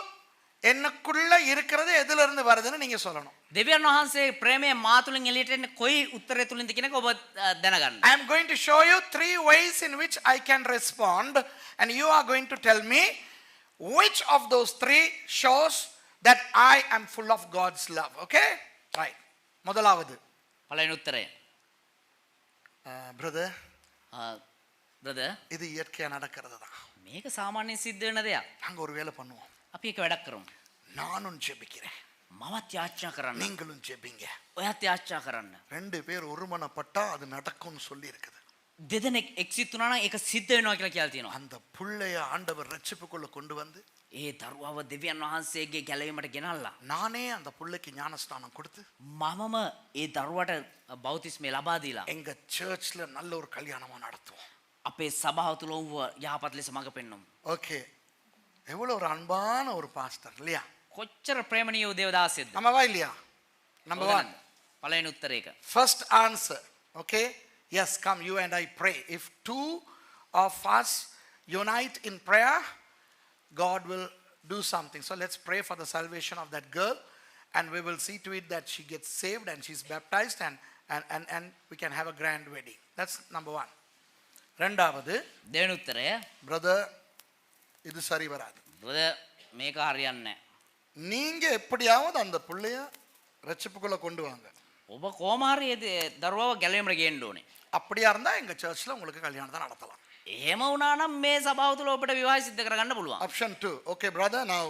என்னக்குள்ள இருக்கிறது எதுல இருந்து வருதுன்னு நீங்க சொல்லணும். දෙවියන් වහන්සේ ප්‍රේමය මා තුලින් එළියට එන්නේ කොයි උත්තරය තුලින්ද කියන එක ඔබ දැනගන්න. I am going to show you 3 ways in which I can respond and you are going to tell me which of those 3 shows that I am full of God's love. Okay? Right. முதலாவது පළවෙනි උත්තරය. brother brother இது இயற்கையா நடக்கிறது தான். මේක සාමාන්‍යයෙන් සිද්ධ වෙන දෙයක්. நாங்க ஒரு வேலை பண்ணுவோம். අපි ඒක වැඩක් කරමු. நானும் ஜெபிக்கிறேன். මමත් යාච්ඡා කරන්න. நீங்களும் ஜெபிங்க. ඔයත් යාච්ඡා කරන්න. 2 பேர் ஒருமனப்பட்டா அது நடக்கும்னு சொல்லி இருக்குது. දෙදෙනෙක් එක්සිත් වුණා නම් ඒක සිද්ධ වෙනවා කියලා කියලා තියෙනවා. அந்த புள்ளைய ஆண்டவர் ரட்சிப்புக்குள்ள கொண்டு வந்து ඒ දරුවව දෙවියන් වහන්සේගේ ගැලවීමට ගෙනල්ලා நானே அந்த புள்ளைக்கு ஞானஸ்நானம் கொடுத்து මමම ඒ දරුවට බෞතිස්මය ලබා දීලා எங்க சர்ச்ல நல்ல ஒரு கல்யாணமா நடத்துவோம். අපේ සභාව තුළ වුව යහපත් ලෙස මඟ පෙන්වමු. ஓகே, எவ்வளவு ஒரு அன்பான ஒரு பாஸ்டர் இல்லையா? කොච්චර ප්‍රේමණීය වූ දේවදාසයක්ද? நம்மவா இல்லையா? நம்பர் 1 පළවෙනි උත්තරය ඒක. first answer. Okay, yes, come you and I pray. If 2 of us unite in prayer, God will do something. So let's pray for the salvation of that girl and we will see to it that she gets saved and she's baptized and we can have a grand wedding. That's number 1. ரெண்டாவது දෙවෙනි උත්තරය brother இது சரி வராது. Brother මේක හරියන්නේ නැහැ. நீங்க எப்படியாவது அந்த பிள்ளைய ரட்சிப்புக்குள்ள கொண்டு வாங்க. ඔබ කොහොම හරි දරුවව ගැලවීමට ගේන්න ඕනේ. அப்படியா இருந்தா எங்க சர்ச்ல உங்களுக்கு கல்யாணத்தை நடத்தலாம். එහෙම වුණා නම් මේ සභාව තුළ ඔබට විවාහය සිද්ධ කරගන්න පුළුවන්. Option 2. Okay brother, now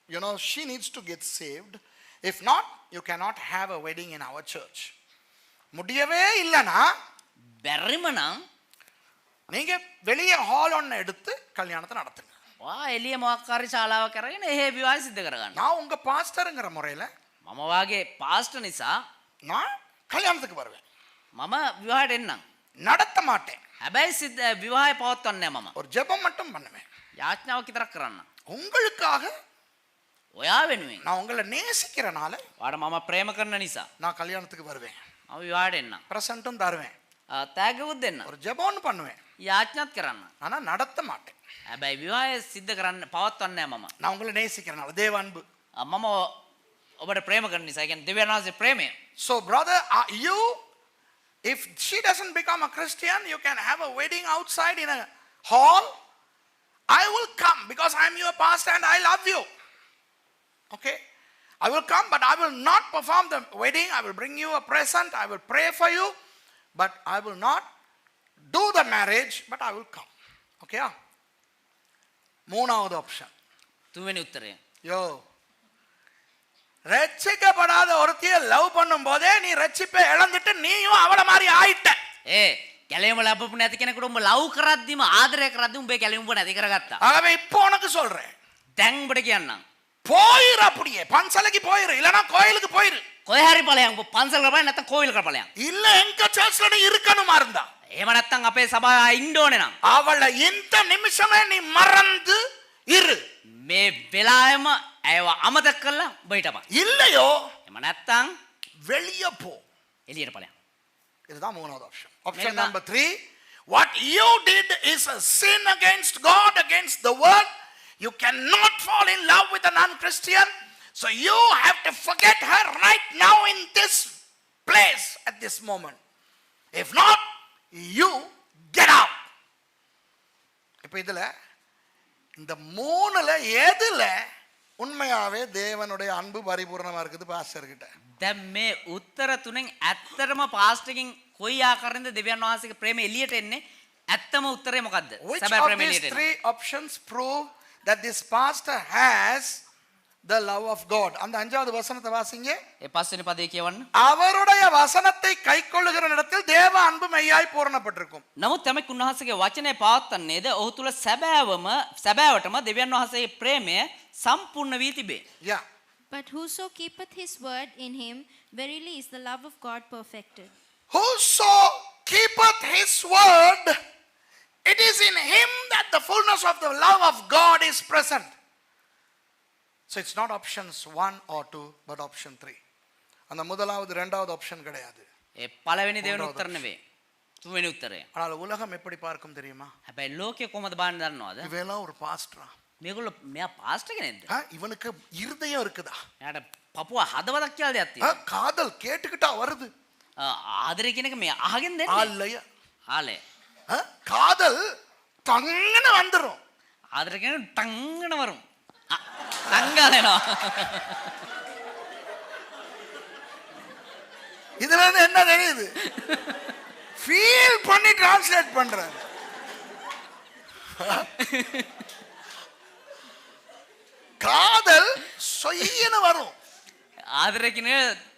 you know she needs to get saved. If not, you cannot have a wedding in our church. முடியவே இல்லனா බැරිම නම් நீங்க வெளியே ஹால் ஒன்னு எடுத்து கல்யாணத்தை நடத்துங்க. වා එළිය මොකක් හරි ශාලාවක් කරගෙන එහෙ විවාහය සිද්ධ කරගන්න. நான் உங்க பாஸ்டர்ங்கற முறையில මම වාගේ පාස්ටර් නිසා நான் கல்யாணத்துக்கு வருவேன். මම විවාහයට එන්නම්. நடத்த மாட்டேன். හැබැයි විවාහය පවත්වන්නේ නැහැ මම. ஒரு ஜெபம் மட்டும் பண்ணுவேன். යාඥාවක් විතරක් කරන්න. உங்களுக்காக ඔයා වෙනුවෙන්. நான் உங்களை நேசிக்கிறனால ඔයාට මම ප්‍රේම කරන නිසා நான் கல்யாணத்துக்கு வருவேன். මම විවාහයට එන්නම්. பிரசன்ட்டும் தருவேன். තෑග්ගකුත් දෙන්න. ஒரு ஜெபம்னு பண்ணுவேன். යාඥාත් කරන්න. ஆனா நடத்த மாட்டேன். හැබැයි විවාහය සිද්ධ කරන්න පවත්වන්නේ නැහැ මම. நான் உங்களை நேசிக்கிறனால தேவ அன்பு. මම ඔබට ප්‍රේම කරන නිසා. ඒ කියන්නේ දෙවියන් වහන්සේ ප්‍රේමය. So brother, you if she doesn't become a Christian, you can have a wedding outside in a hall. I will come because I am your pastor and I love you. Okay? I will come, but I will not perform the wedding. I will bring you a present. I will pray for you, but I will not do the marriage, but I will come. Okay? மூணாவது option. තුන්වෙනි උත්තරය. யோ ரட்சிக்கப்படாத ஒருத்திய love பண்ணும் போதே நீ ரட்சிப்பை இழந்துட்டு நீயும் அவள மாதிரி ஆயிட்ட. කැලේම ලැබපු නැති කෙනෙකුට උඹ ලව් කරද්දිම ආදරය කරද්දිම උඹේ කැලේම උඹ නැති කරගත්තා. ஆகவே இப்போ உனக்கு சொல்றேன், දැන් උඹට කියන්නම්. போயிரு, அப்படியே பன்சலைக்கு போயிரு, இல்லனா கோயிலுக்கு போயிரு. කොහේ හරි ඵලයන් උඹ පන්සල් කරපළයන් නැත්නම් කෝවිල කරපළයන්. இல்ல எங்க சர்ச்ல நீ இருக்கணுமா இருந்தா එහෙම නැත්නම් අපේ සභාවේ ඉන්න ඕනේ නම් அவளை இந்த நிமிஷமே நீ மறந்து இரு. මේ වෙලාවෙම ඇයව අමතක කරලා උඹ හිටපන්. இல்லையோ එහෙම නැත්නම් வெளியே போ. එළියට ඵලයන්. இதுதான் மூணாவது option. Option number 3, what you did is a sin against God, against the world. You cannot fall in love with a non-Christian, so you have to forget her right now in this place at this moment. If not, you get out. இப்போ இதுல இந்த மூணுல எதுல உண்மையாவே தேவனுடைய அன்பு பரிபூர்ணமா இருக்குது பாஸ்டர் கிட்ட? දැන් මේ උත්තර තුනෙන් ඇත්තටම පාස්ටර්ගෙන් කොයි ආකාරයෙන්ද දෙවියන් වහන්සේගේ ප්‍රේමය එළියට එන්නේ? ඇත්තම උත්තරේ මොකද්ද? Which සැබෑ of ප්‍රේමය these එළියට එන්නේ. three options prove that this pastor has the love of God? அந்த அஞ்சாவது வசனத்தை வாசிங்க. ඒ පස්වෙනි පදේ කියවන්න. அவருடைய வசனத்தை கைக்கொள்ளுகிற இடத்தில் தேவ அன்பு மெய்யாய் பூரணப்பட்டிருக்கும். නමුත් යමෙක් උන්වහන්සේගේ වචනේ පවත්වන්නේද ඔහු තුල සැබෑවටම දෙවියන් වහන්සේගේ ප්‍රේමය සම්පූර්ණ වී තිබේ. Yeah. But whoso keepeth his word in him, verily is the love of God perfected. Whoso keepeth his word, it is in him that the fullness of the love of God is present. So it's not options 1 or 2, but option 3. அந்த முதலாவது இரண்டாவது option கிடையாது. ඒ පළවෙනි දෙවෙනි උත්තර නෙවෙයි. තුන්වෙනි උත්තරය. ஆனால் உலகம் எப்படி பார்க்கும் தெரியுமா? හැබැයි ලෝකේ කොහමද බලන්නේ දන්නවද? இவெல்லாம் ஒரு பாஸ்டரா? මේගොල්ලෝ මෙයා පාස්ටර් කෙනෙක්ද? இவனுக்கு இருதயம் இருக்குதா? එයාට පපුව හදවතක් කියලා දෙයක් තියෙනවා. காதல் கேட்டுக்கிட்டா வருது. ආදරය කියන එක මේ අහගෙන දෙන්නේ. ஆலையா? ආලේ. காதல் தங்கன வந்துரும். ආදරය කියන ටංගන වරුම්. ටංගාලේනවා. இதுல இருந்து என்ன தெரியுது? ஃபீல் பண்ணி டிரான்ஸ்லேட் பண்றாரு. காதல் சொய்யன வரும். ආදරය කියන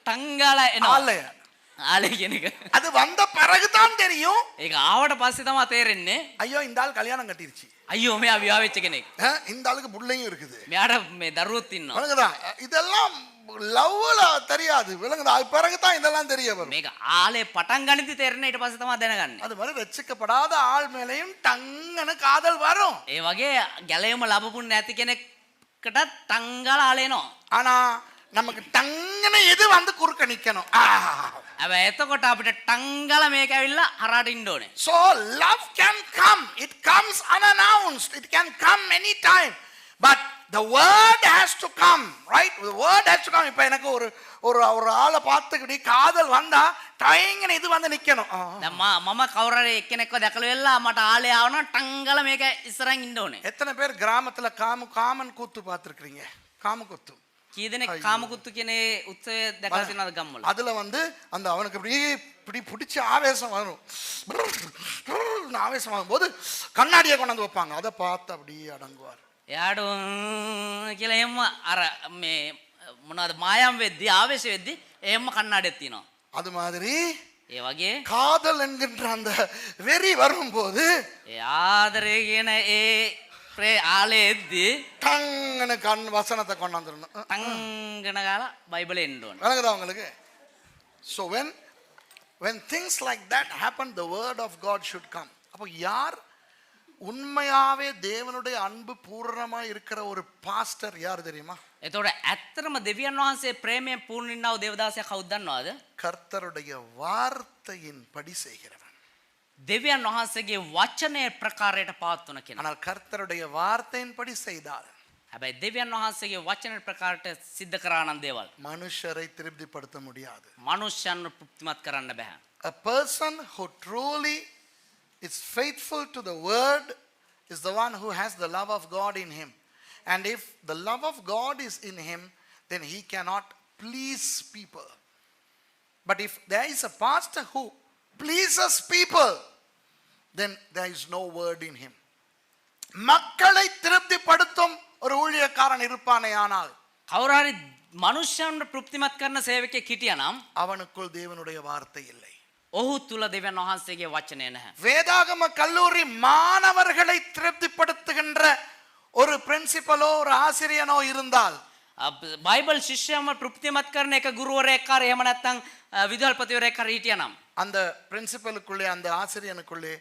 ටංගාලා එනවා. ஆலையா? ආලේ කියන එක. அது வந்த பிறகுதான் தெரியும். ඒක ආවට පස්සේ තමයි තේරෙන්නේ. ஐயோ இந்த ஆள் கல்யாணம் கட்டிருச்சு. අයියෝ මෙයා විවාහ වෙච්ච කෙනෙක්. இந்த ஆளுக்கு புள்ளையும் இருக்குது. මෙයාට මේ දරුවොත් ඉන්නවා. விளங்குதா? இதெல்லாம் லவ்ல தெரியாது. விளங்குதா? அது பிறகுதான் இதெல்லாம் தெரிய வரும். මේක ආලේ පටන් ගනිද්දි තේරෙන්නේ ඊට පස්සේ තමයි දැනගන්නේ. அது மாதிரி ரட்சிக்கப்படாத ஆள் மேலேயும் டங்கன காதல் வரும். ඒ වගේ ගැලයම ලැබපු නැති කෙනෙක්කට ටංගාලා ආලේනවා. ஆனா நமக்கு டங்கன இது வந்து குறுக்க நிக்கணும். හැබැයි එතකොට අපිට ටංගාලා මේක ඇවිල්ලා හරහාට ඉන්න ඕනේ. So love can come. It comes unannounced. It can come anytime. But the word has to come, right? The word has to come. இப்ப எனக்கு ஒரு ஒரு ஒரு ஆளை பார்த்துக்கிட்டு காதல் வந்தா டயங்கன இது வந்து நிக்கணும். දැන් මම කවුරුහරි එක්කෙනෙක්ව දැකලා වෙලා මට ආලේ ආවනවා ටංගාලා මේක ඉස්සරහින් ඉන්න ඕනේ. எத்தனை பேர் கிராமத்துல காமன் கூத்து பார்த்திருக்கீங்க? காமக்கூத்து. කී දෙනෙක් කාමකුත්තු කියන ඒ උත්සවය දැකලා තියෙනවද ගම්වල? அதுல வந்து அந்த அவனுக்கு இப்படி பிடிச்ச ஆவேசம் வரும். ஆவேசம் வரும்போது கண்ணாடியை கொண்டாந்து வைப்பாங்க. அதை பார்த்து அப்படியே அடங்குவார். එයාට කියලා එහෙම අර මේ මොනවද මායම් වෙද්දි ආවේශ වෙද්දි එහෙම කන්නඩියක් තියෙනවා. அது மாதிரி ඒ වගේ காதல் என்கின்ற அந்த வெறி வரும்போது ඒ ආදරය කියන ඒ ආලේ එද්දි டங்கன கண் வசனத்தை கொண்டாந்துடணும். ටංගන ගාලා බයිබලෙ එන්න ඕනේ. விளங்குதா உங்களுக்கு? So when things like that happen, the word of God should come. அப்போ யார் உண்மையாவே தேவனுடைய அன்பு பூரணமா இருக்கிற ஒரு பாஸ்டர் யார் தெரியுமா? එතකොට ඇත්තටම දෙවියන් වහන්සේ ප්‍රේමයෙන් පූර්ණින්නව දේවදාසයා කවුද දන්නවද? கர்த்தருடைய வார்த்தையின் படி செய்கிறவன். දෙවියන් වහන්සේගේ වචනය ප්‍රකාරයට පවත්වන කෙනා. ஆனால் கர்த்தருடைய வார்த்தையின் படி செய்தால் හැබැයි දෙවියන් වහන්සේගේ වචන ප්‍රකාරයට සිද්ධ කරා නම් දේවල් மனுஷரை திருப்திப்படுத்த முடியாது. මනුෂ්‍යයන්ව තෘප්තිමත් කරන්න බෑ. A person who truly is faithful to the word is the one who has the love of God in him. And if the love of God is in him, then he cannot please people. But if there is a pastor who pleases people, then there is no word in him. மக்களை திருப்திப்படுத்தும் ஒரு ஊழியக்காரன் இருப்பானே ஆனால் කවුරු හරි මනුෂ්‍යයන්ව තෘප්තිමත් කරන සේවකයෙක් හිටියා නම් அவனுக்குள் தேவனுடைய வார்த்தை இல்லை. ඔහු තුල දෙවියන් වහන්සේගේ වචනය නැහැ. வேதாகம கல்லூரி மாணவர்களை திருப்திப்படுத்துகின்ற ஒரு பிரின்சிபலோ ஒரு ஆசிரியனோ இருந்தால் බයිබල් ශිෂ්‍යයන්ව තෘප්තිමත් කරන එක ගුරුවරයෙක් හරි එහෙම නැත්නම් විදුහල්පතිවරයෙක් හරි හිටියනම් அந்த பிரின்சிபலுக்குள்ளே அந்த ஆசிரியனுக்குள்ளே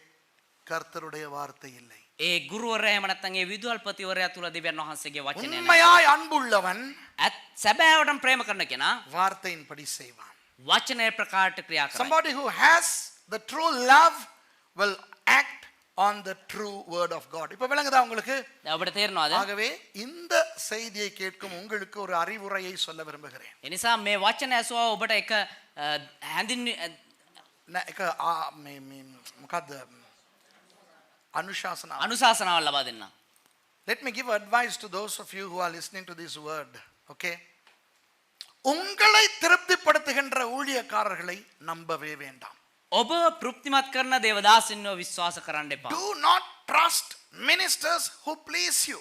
கர்த்தருடைய வார்த்தை இல்லை. ඒ ගුරුවරයා එහෙම නැත්නම් ඒ විදුහල්පතිවරයා තුල දෙවියන් වහන්සේගේ වචනය නැහැ. உண்மையாய் அன்புள்ளவன் සැබෑවටම ප්‍රේම කරන කෙනා வார்த்தையின்படி செய்வான். වචනය ප්‍රකාරට ක්‍රියා කරයි. Somebody who has the true love will act on the true word of God. இப்ப விளங்குதா உங்களுக்கு? ඔබට තේරෙනවද? ஆகவே இந்த செய்தியை கேட்கும் உங்களுக்கு ஒரு அறிவுரையை சொல்ல விரும்புகிறேன். ඒ නිසා මේ වචන ඇසුවා ඔබට එක හැඳින් එක මොකද්ද අනුශාසනාව. අනුශාසනාවක් ලබා දෙන්න. Let me give advice to those of you who are listening to this word. Okay? உங்களை திருப்திப்படுத்துகின்ற ஊழியக்காரர்களை நம்பவே வேண்டாம். ඔබ තෘප්තිමත් කරන දේවදාසින්ව විශ්වාස කරන්න එපා. Do not trust ministers who please you.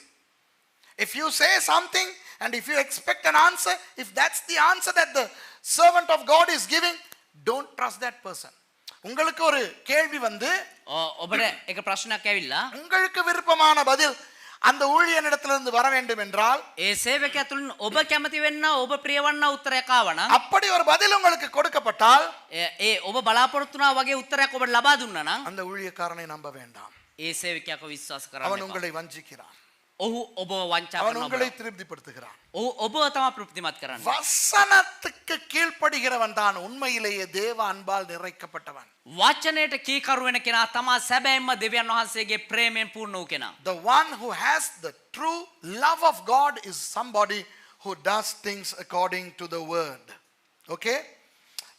If you say something and if you expect an answer, if that's the answer that the servant of God is giving, don't trust that person. உங்களுக்கு ஒரு கேள்வி வந்து ඔබට එක ප්‍රශ්නයක් ඇවිල්ලා உங்களுக்கு விருப்பமான பதில் அந்த ஊழியனிடத்திலிருந்து வர வேண்டும் என்றால் ඒ සේවකයා තුලින් ඔබ කැමති වෙන්න ඔබ ප්‍රිය වන්න උත්තරයක් ආවනම් அப்படி ஒரு பதில் உங்களுக்கு கொடுக்கப்பட்டால் ඒ ඔබ බලාපොරොත්තු වුණා වගේ උත්තරයක් ඔබට ලබා දුන්නා නම් அந்த ஊழியக்காரனை நம்ப வேண்டாம். ඒ සේවකයාව විශ්වාස කරන්න அவன் එපා. உங்களை வஞ்சிக்கிறான். ඔහු ඔබ වංචා அவன் කරනවා. உங்களை திருப்திப்படுத்துகிறான். ඔබ තමයි තෘප්තිමත් කරන්නේ. வசனத்துக்கு கீழ்ப்படுகிறவன் தான் உண்மையிலேயே தேவ அன்பால் நிறைக்கப்பட்டவன். වචනයට කීකරු වෙන කෙනා තමයි සැබෑම දෙවියන් වහන්සේගේ ප්‍රේමයෙන් පූර්ණ වූ කෙනා. The one who has the true love of God is somebody who does things according to the word. Okay?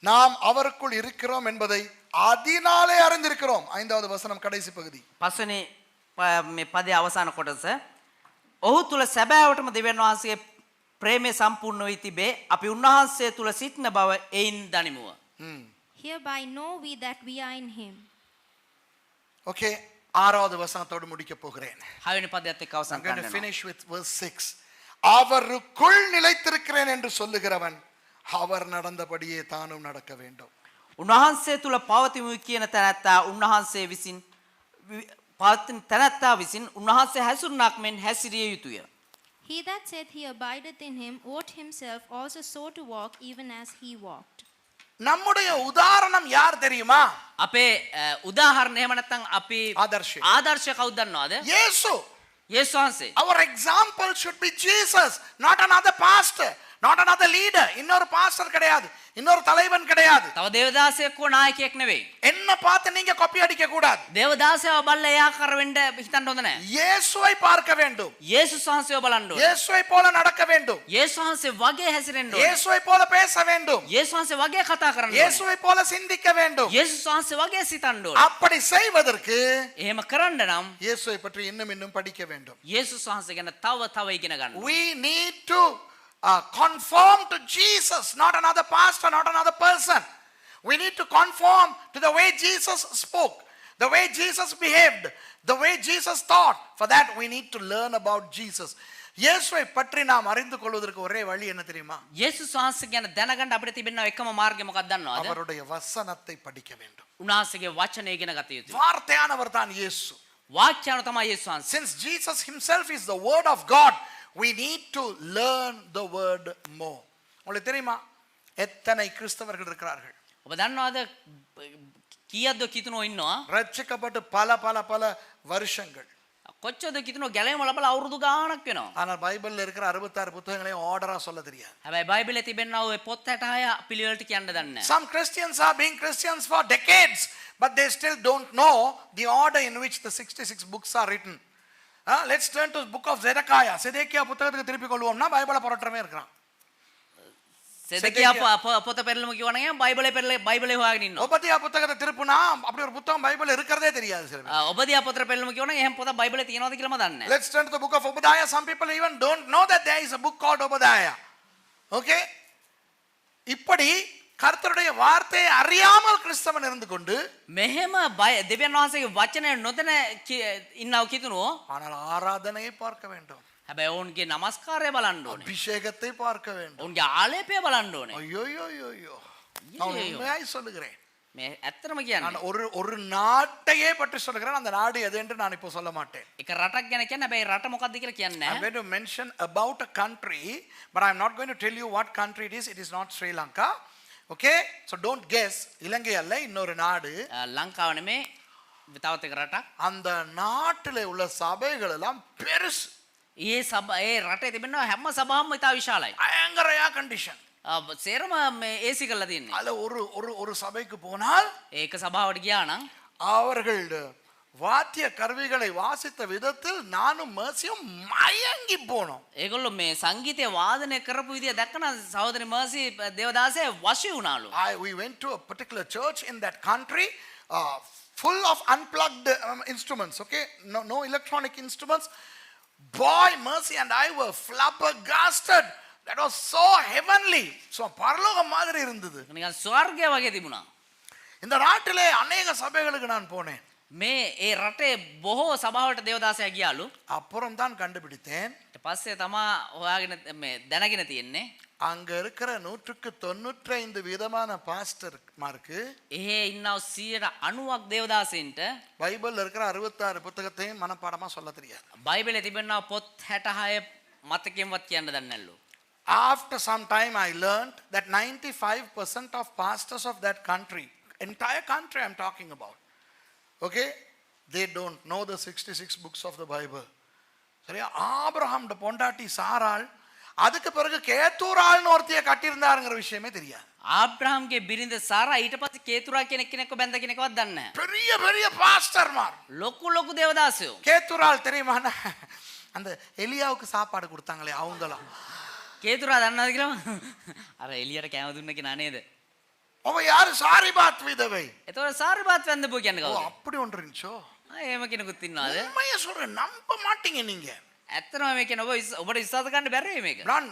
நாம் அவருக்குள் இருக்கிறோம் என்பதை அதனாலே அறிந்திருக்கிறோம். 5வது வசனம் கடைசி பகுதி. පස්වෙනි මේ පදයේ අවසාන කොටස ඔහු තුල සැබෑවටම දෙවියන් වහන්සේගේ ප්‍රේමය සම්පූර්ණ වී තිබේ. අපි උන්වහන්සේ තුල සිටින බව එයින් දනිමුව. Hereby know we that we are in him. Okay, 6வது வசனத்தோடு முடிக்க போகிறேன். හයවෙනි පදයට එක්ක I'm අවසන් going to කරනවා. finish with verse 6. அவருக்குள் நிலைத்திருக்கிறேன் என்று சொல்லுகிறவன் அவர் நடந்தபடியே தானும் நடக்க வேண்டும். උන්වහන්සේ තුල පවතිමු කියන තැනැත්තා උන්වහන්සේ විසින් පවතින තැනැත්තා විසින් උන්වහන්සේ හැසිරුණක් මෙන් හැසිරිය යුතුය. He that saith he abideth in him ought himself also so to walk even as he walked. நம்முடைய உதாரணம் யார் தெரியுமா? අපේ උදාහරණ එහෙම නැත්නම් අපි ආදර්ශය. ආදර්ශය කවුද දන්නවද? இயேசு. යේසුස් වහන්සේ. Our example should be Jesus, not another pastor, not another leader. இன்னொரு பாஸ்டர் கிடையாது, இன்னொரு தலைவன் கிடையாது. තව දේවදාසයෙක් හෝ නායකයෙක් නෙවෙයි. என்ன பார்த்து நீங்க காப்பி அடிக்க கூடாது. දේවදාසයව බලලා ඒ ආකාර වෙන්න හිතන්න හොඳ නැහැ. இயேசுவை பார்க்க வேண்டும். යේසුස් වහන්සේව බලන්න ඕනේ. இயேசுவை போல நடக்க வேண்டும். යේසුස් වහන්සේ වගේ හැසිරෙන්න ඕනේ. இயேசுவை போல பேச வேண்டும். යේසුස් වහන්සේ වගේ කතා කරන්න ඕනේ. இயேசுவை போல சிந்திக்க வேண்டும். යේසුස් වහන්සේ වගේ සිතන්න ඕනේ. அப்படி செய்வதற்கு එහෙම කරන්න නම් இயேசுவை பற்றி இன்னும் படிக்க வேண்டும். යේසුස් වහන්සේ ගැන තව ඉගෙන ගන්න ඕනේ. We need to conform to Jesus, not another pastor, not another person. We need to conform to the way Jesus spoke, the way Jesus behaved, the way Jesus thought. For that we need to learn about Jesus. இயேசுவை பற்றி நாம் அறிந்து கொள்வதற்கு ஒரே வழி என்ன தெரியுமா? යේසුස් වහන්සේ ගැන දැනගන්න අපිට තිබෙන එකම මාර්ගය මොකක්ද දන්නවද? அவருடைய வசனத்தை படிக்க வேண்டும். උන්වහන්සේගේ වචනය ඉගෙන ගත යුතුයි. வார்த்தையானவர் தான் இயேசு. වාක්‍යයන් තමයි යේසුස් වහන්සේ. Since Jesus himself is the word of God, we need to learn the word more. உங்களுக்கு தெரியுமா எத்தனை கிறிஸ்தவர்கள் இருக்கிறார்கள்? ඔබ දන්නවද කීයක්ද කිතුනෝ ඉන්නවා? ரட்சிக்கப்பட்டு பல வருஷங்கள். කොච්චරද කිතුනෝ ගැලවීම ලැබලා අවුරුදු ගාණක් වෙනවා. ஆனால் பைபிள்ல இருக்கிற 66 புத்தகங்களையும் ஆர்டரா சொல்ல தெரியாது. හැබැයි බයිබලයේ තිබෙනා ඔය පොත් 66 පිළිවෙලට කියන්න දන්නේ නැහැ. Some Christians are being Christians for decades, but they still don't know the order in which the 66 books are written. Let's turn to the book of Zedekiah. செதேக்கியா புத்தகத்துக்கு திருப்பி கொள்வோம்னா பைபிளை புரட்டவே இருக்கிறான். செதேக்கியா පොත පෙරලමු කියවනේ බයිබලේ හොයාගෙන ඉන්නවා. ஒபதியா புத்தகத்தை திருப்புனா அப்படி ஒரு புத்தகம் பைபிள்ல இருக்கிறதே தெரியாது சில பேர். ඔබදියා පොතට පෙරලමු කියවනේ එහෙම පොත බයිබලේ තියෙනවද කියලා මම දන්නේ නැහැ. Let's turn to the book of Obadiah. Some people even don't know that there is a book called Obadiah. Okay? இப்படி கர்த்தருடைய வார்த்தையை அறியாமல் கிறிஸ்தவன் இருந்து கொண்டு මෙහෙම දෙවියන් වහන්සේගේ වචනය නොදැන ඉන්නව කිතුනෝ. ஆனால் ஆராதனையை பார்க்க வேண்டும். හැබැයි ඔවුන්ගේ නමස්කාරය බලන්න ඕනේ. அபிஷேகத்தை பார்க்க வேண்டும். ඔවුන්ගේ ආලේපය බලන්න ඕනේ. ஐயோ நான் உண்மையாய் சொல்லுகிறேன். මේ ඇත්තටම කියන්නේ நான் ஒரு நாட்டையே பற்றி சொல்கிறேன். அந்த நாடு எது என்று நான் இப்போ சொல்ல மாட்டேன். එක රටක් ගැන කියන්නේ හැබැයි රට මොකක්ද කියලා කියන්නේ I'm going to mention about a country, but I'm not going to tell you what country it is. It is not Sri Lanka. Okay? So don't guess. இலங்கை அல்ல, இன்னொரு நாடு. ලංකාව නෙමේ තවත් එක රටක්. அந்த நாட்டிலே உள்ள சபைகள் எல்லாம் பெருசு. ඒ රටේ තිබෙනවා හැම සභාවම ඉතා විශාලයි. பயங்கர ஏர் கண்டிஷன். සේරම මේ AC කරලා තින්නේ. அதுல ஒரு சபைக்கு போனால் ඒක සභාවට ගියා නම් அவர்கள் வாத்திய கருவிகளை வாசித்த விதத்தில் நானும் மர்சியும் மயங்கி போனோம். ඒගොල්ලෝ මේ සංගීතය වාදනය කරපු විදිය දැක්කම සහෝදරි මර්සි දේවදාසය වශී වුණාලු. We went to a particular church in that country, full of unplugged instruments. Okay, no electronic instruments. Boy, Mercy and I were flabbergasted. That was so heavenly. So பரலோகம் மாதிரி இருந்தது. නිකන් ස්වර්ගය වගේ තිබුණා. இந்த நாட்டிலே अनेक சபைகளுக்கு நான் போனேன். මේ ඒ රටේ බොහෝ සභාවට දේවදාසයා ගියාලු. அப்புறம் தான் கண்டுபிடித்தேன். ඊට පස්සේ තමා හොයාගෙන මේ දැනගෙන තියෙන්නේ அங்க இருக்கிற 195 விதமான பாஸ்டர்மாருக்கு එහෙ ඉන්නව 90ක් දේවදාසයින්ට பைபிள்ல இருக்கிற 66 புத்தகத்தையும் மனப்பாடமா சொல்ல தெரியாது. බයිබලේ තිබෙනවා පොත් 66 මතකයෙන්වත් කියන්න දන්නේ නැල්ලු. After some time I learned that 95% of pastors of that country, entire country I'm talking about, okay, they don't know the 66 books of the Bible. சரியா? ஆபிரகாம் பொண்டாட்டி சாராள் அதுக்கு பிறகு கேத்தூராள்னு ஒருத்தைய கட்டியிருந்தாருங்கிற விஷயமே தெரியாது. ආබ්‍රහම්ගේ බිරිඳ සාරා ඊට පස්සේ කේතුරා කියන කෙනෙක්ව බැඳ කෙනෙක්වත් දන්නේ නැහැ. பெரிய பெரிய பாஸ்டர்மார். ලොකු දේවදාසයෝ. கேத்தூராள் தெரியுமா? அந்த எலியாவுக்கு சாப்பாடு கொடுத்தாங்களே அவங்களா? කේතුරා දන්නවද කියලා? අර එළියට කැම දුන්න කෙනා නේද? அவ யாரு? சாரிபாத் விதவை. එතකොට සාරිපාත් වැඳපුව කියන්නේ ஓ, කවුද? அப்படி ஒன்று இருந்துச்சோ? එහෙම කෙනෙකුත් ඉන්නවද? உண்மையை சொல்றேன், நம்ப மாட்டீங்க நீங்க. ඇත්තටම මේ කියන ඔබට විශ්වාස කරන්න බැරි වෙයි මේක. நான்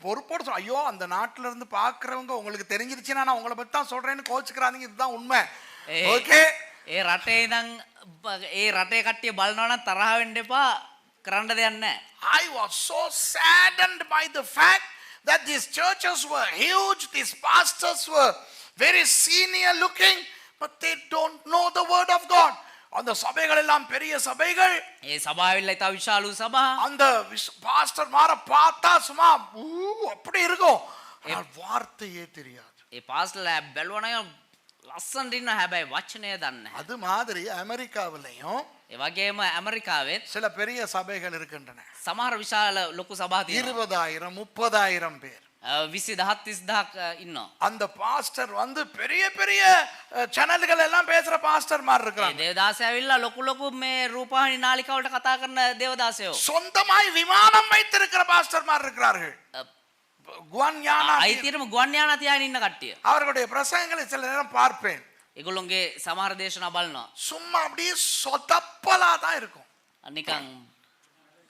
பொறுப்போடு சொல்றேன். ஐயோ, அந்த நாட்டுல இருந்து பாக்குறவங்க உங்களுக்கு தெரிஞ்சிருச்சுன்னா நான் உங்களை பத்தி தான் சொல்றேன்னு கோச்சுக்கிறாதீங்க. இதுதான் உண்மை. ஓகே, ඒ රටේ ඉඳන් ඒ රටේ කට්ටිය බලනවා නම් තරහ වෙන්න එපා. කරන්න දෙයක් නැහැ. I was so saddened by the fact that these churches were huge, these pastors were very senior looking, but they don't know the word of God. அந்த சபைகள் எல்லாம் பெரிய சபைகள். ඒ සභාවෙල්ල ඉතා විශාල සභා. அந்த பாஸ்டர் மாற பார்த்தா சும்மா அப்படி இருக்கும். ஆனால் வார்த்தையே தெரியாது. ඒ පාස්ටර්ලා බැලුවා නම් ලස්සනට ඉන්න හැබැයි වචනය දන්නේ නැහැ. அது மாதிரி அமெரிக்காவிலையும் ඒ වගේම ඇමරිකාවෙත් சில பெரிய சபைகள் இருக்கின்றன. සමහර විශාල ලොකු සභා තියෙනවා. 20,000 30,000 பேர். 20,000 30,000ක් ඉන්නවා. அந்த பாஸ்டர் வந்து பெரிய பெரிய சேனல்கள் எல்லாம் பேசுற பாஸ்டர் மாதிரி ඒ இருக்காங்க. දේවදාසය ඇවිල්ලා ලොකු මේ රූපවාහිනී නාලිකාවලට කතා කරන දේවදාසයෝ. சொந்தமாய் விமானம் வைத்திருக்கிற பாஸ்டர் மாதிரி இருக்கிறார்கள். குவான்யானா අයිතියටම ගුවන් යානා තියාගෙන ඉන්න කට්ටිය. அவர்களுடைய பிரசங்கங்களை சில நேரம் பார்ப்பேன். ඒගොල්ලොන්ගේ සමහර දේශනා බලනවා. சும்மா அப்படியே சொதப்பலா தான் இருக்கும். නිකන්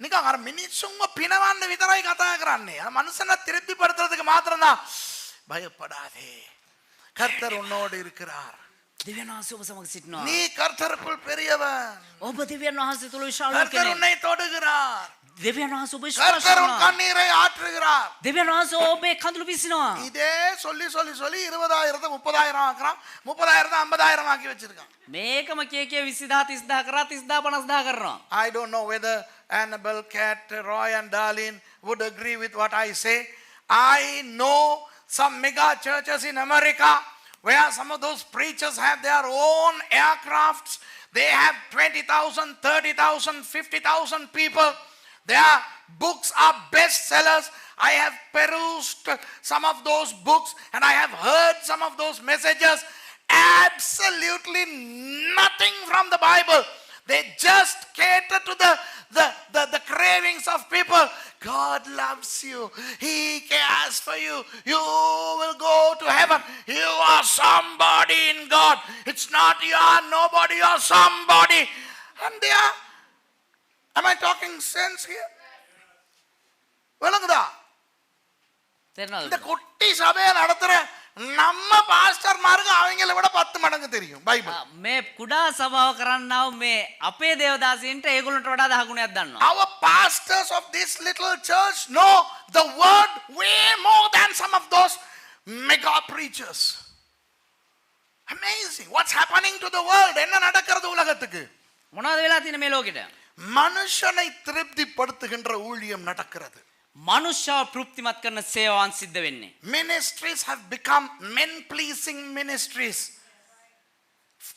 නිකන් අර මිනිස්සුන්ව පිනවන්න විතරයි කතා කරන්නේ. අර මනුස්සන திருப்திப்படுத்துறதுக்கு மாத்திரம் தான். பயப்படாதே, கர்த்தர் உன்னோடு இருக்கிறார். දෙවියන් වහන්සේ ඔබ සමග සිටිනවා. நீ கர்த்தருக்குள் பெரியவன். ඔබ දෙවියන් වහන්සේ තුල විශාල கர்த்தர் කෙනෙක්. உன்னை தொடுகிறார். දෙවියන් වහන්සේ ඔබ ස්පර්ශ கர்த்தர் உன் කරනවා. கண்ணீரை ஆற்றுகிறார். දෙවියන් වහන්සේ ඔබේ කඳුළු විසිනවා. இதே சொல்லி சொல்லி சொல்லி 20,000 30,000 ஆக்குறான். 30,000 50,000 ஆக்கி வச்சிருக்கான். මේකම කිය 20,000 30,000 කරා 30,000 50,000 කරනවා. I don't know whether Annabelle, Kat, Roy and Darlene would agree with what I say. I know some mega churches in America where some of those preachers have their own aircrafts. They have 20,000, 30,000, 50,000 people. Their books are bestsellers. I have perused some of those books and I have heard some of those messages. Absolutely nothing from the Bible. They just cater to the cravings of people. God loves you. He cares for you. You will go to heaven. You are somebody in God. It's not you are nobody, you are somebody. And they are, am I talking sense here? விளங்குதா? இந்த குட்டி சபையை நடத்துற நம்ம பாஸ்டர்மாருக்கு அவங்கள விட 10 மடங்கு தெரியும் பைபிள். මේ කුඩා සභාව කරන්නව මේ අපේ දේවදාසීන්ට ඒගොල්ලන්ට වඩා දහගුණයක් දන්නවා. Our pastors of this little church know the word way more than some of those mega preachers. Amazing. What's happening to the world? என்ன நடக்கிறது உலகத்துக்கு? මොනවද වෙලා තියෙන්නේ මේ ලෝකෙට? மனுஷனை திருப்திப்படுத்துகின்ற ஊழியம் நடக்கிறது. මනුෂ්‍යව තෘප්තිමත් කරන සේවාවන් සිද්ධ වෙන්නේ. Ministries have become men pleasing ministries.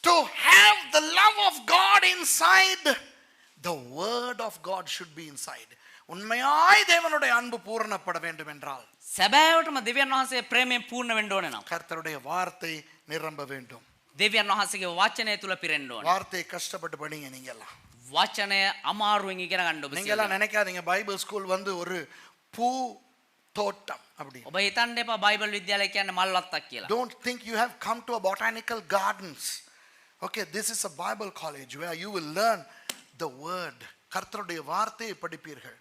To have the love of God inside, the word of God should be inside. உண்மையாய் தேவனுடைய அன்பு பூரணப்பட வேண்டும் என்றால் සැබෑවටම දෙවියන් වහන්සේ ප්‍රේමයෙන් පූර්ණ වෙන්න ඕනේ නම් கர்த்தருடைய வார்த்தை நிரம்ப வேண்டும். දෙවියන් වහන්සේගේ වචනය තුල පිරෙන්න ඕනේ. வார்த்தையை கஷ்டப்பட்டு படிங்க நீங்க எல்லாம். වචනය අමාරුවෙන් ඉගෙන ගන්න ඔබ நீங்க எல்லாம் நினைக்காதீங்க பைபிள் ஸ்கூல் வந்து ஒரு பூ தோட்டம் அப்படி. ඔබ හිතන්න එපා බයිබල් විද්‍යාලය කියන්නේ මල් වත්තක් කියලා. Don't think you have come to a botanical gardens. Okay, this is a Bible college where you will learn the word. கர்த்தருடைய வார்த்தையை படிப்பீர்கள்.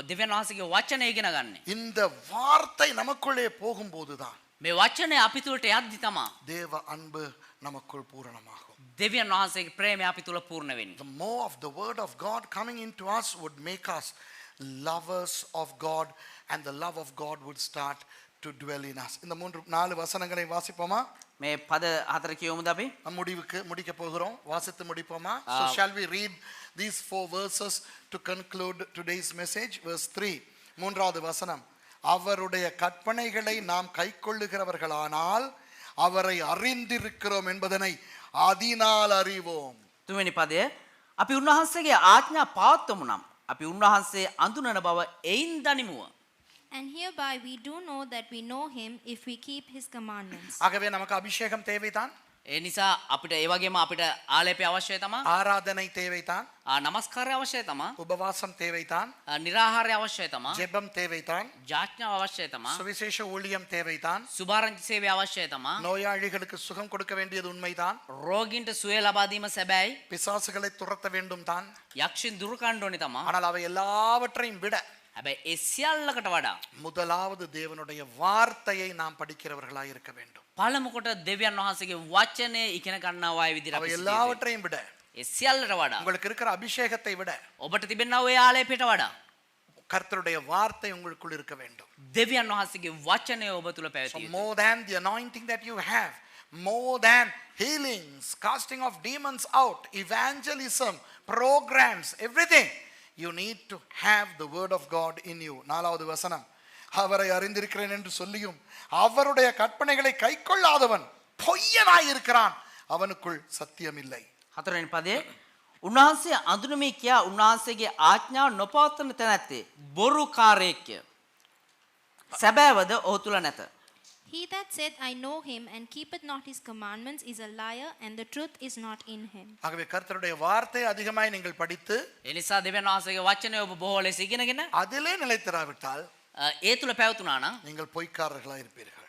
දෙවියන් වහන්සේගේ වචනය ඉගෙන ගන්න. இந்த வார்த்தை நமக்குள்ளே போகும்போதுதான் මේ වචනය අපි තුලට යද්දි තමා தேவ அன்பு நமக்குள் பூரணமாகும். දෙවියන් වහන්සේගේ ප්‍රේමය අපි තුල පූර්ණ වෙන්නේ. The more of the word of God coming into us would make us lovers of God, and the love of God would start to dwell in us. இந்த 4 வசனங்களை வாசிப்போமா? මේ පද හතර කියවමුද අපි? முடிக்க போகிறோம். வாசித்து முடிப்போமா? So shall we read these 4 verses to conclude today's message? Verse 3, மூன்றாவது வசனம், அவருடைய கற்பனைகளை நாம் கைக்கொள்ளுகிறவர்களானால் அவரை அறிந்திருக்கிறோம் என்பதனை அதனால் அறிவோம். තුන්වෙනි පදය, අපි උන්වහන්සේගේ ආඥා පවත්වමු නම් අපි උන්වහන්සේ අඳුනන බව එයින් දනිමුව. And hereby we do know that we know him if we keep his commandments. ஆகவே நமக்கு அபிஷேகம் தேவைதான், ඒ නිසා අපිට ඒ වගේම අපිට ආලේපය අවශ්‍යයි තමා. ஆராதனை தேவைதான், නමස්කාරය අවශ්‍යයි තමා. உபவாசம் தேவைதான், निराहारය අවශ්‍යයි තමා. ஜெபம் தேவைதான், යාඥාව අවශ්‍යයි තමා. சுவிசேஷ ஊழியம் தேவைதான், සුභාරංචි සේවය අවශ්‍යයි තමා. நோயாளிகளுக்கு சுகம் கொடுக்க வேண்டியது உண்மைதான், රෝගීන්ට සුවය ලබා දීම සැබෑයි. பிசாசுகளை துரத்த வேண்டும் தான். යක්ෂින් දුරු කරන්න ඕනේ තමා. ஆனால் அவை எல்லாவற்றையும் விட හැබැයි ඒ සියල්ලකට වඩා முதலாவது தேவனுடைய வார்த்தையை நாம் படிக்கிறவர்களாய் இருக்க வேண்டும். පළමු කොට දෙවියන් වහන්සේගේ වචනය ඉගෙන ගන්නවා අය විදිහට அவை අපි සිටියේ. எல்லாவற்றையும் விட ඒ සියල්ලට වඩා உங்களுக்கு இருக்கிற அபிஷேகத்தை விட ඔබට තිබෙනා ඔය ආලේපයට වඩා கர்த்தருடைய வார்த்தை உங்களுக்குள் இருக்க வேண்டும். දෙවියන් වහන්සේගේ වචනය ඔබ තුල So පැවතිය යුතුයි. more than the anointing that you have, more than healings, casting of demons out, evangelism, programs, everything, you need to have the word of God in you. நாலாவது வசனம், அவரை அறிந்திருக்கிறேன் என்று சொல்லியும் அவருடைய கற்பனைகளை கைக்கொள்ளாதவன் பொய்யனாய் இருக்கிறான், அவனுக்குள் சத்தியம் இல்லை. හතරවෙනි පදේ, උන්වහන්සේ අඳුනමි කියා උන්වහන්සේගේ ආඥාව නොපවත්වන තැනැත්තේ බොරුකාරයෙක්ය. සැබෑවද ඔහු තුල නැත. He that said, I know him, and keepeth not his commandments, is a liar, and the truth is not in him. ஆகவே கர்த்தருடைய வார்த்தை அதிகமாய் நீங்கள் படித்து ඒ නිසා දෙවියන් වහන්සේගේ වචනය ඔබ බොහෝ ලෙස ඉගෙනගෙන அதிலே நிலைத்திராவிட்டால் ඒ තුල පැවතුනා නම් நீங்கள் பொய்க்காரர்களாய் இருப்பீர்கள்.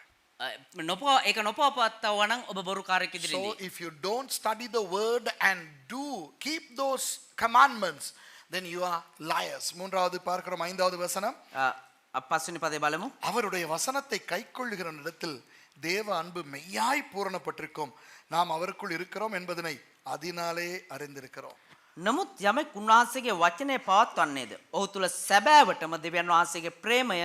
ඒක නොපවත්වවා නම් ඔබ බොරුකාරයෙක් So ඉදිරියේ. if you don't study the word and keep those commandments, then you are liars. மூன்றாவது பார்க்கிறோம், ஐந்தாவது வசனம், පස්වෙනි පදේ බලමු. அவருடைய வசனத்தை கைக்கொள்ளுகிற இடத்தில் தேவ அன்பு மெய்யாய் பூரணப்பட்டிருக்கும், நாம் அவருக்குள் இருக்கிறோம் என்பதனை அதனாலே அறிந்திருக்கிறோம். නමුත් යමෙක් උන්වහන්සේගේ වචනය පවත්වන්නේද ඔහු තුල සැබෑවටම දෙවියන් වහන්සේගේ ප්‍රේමය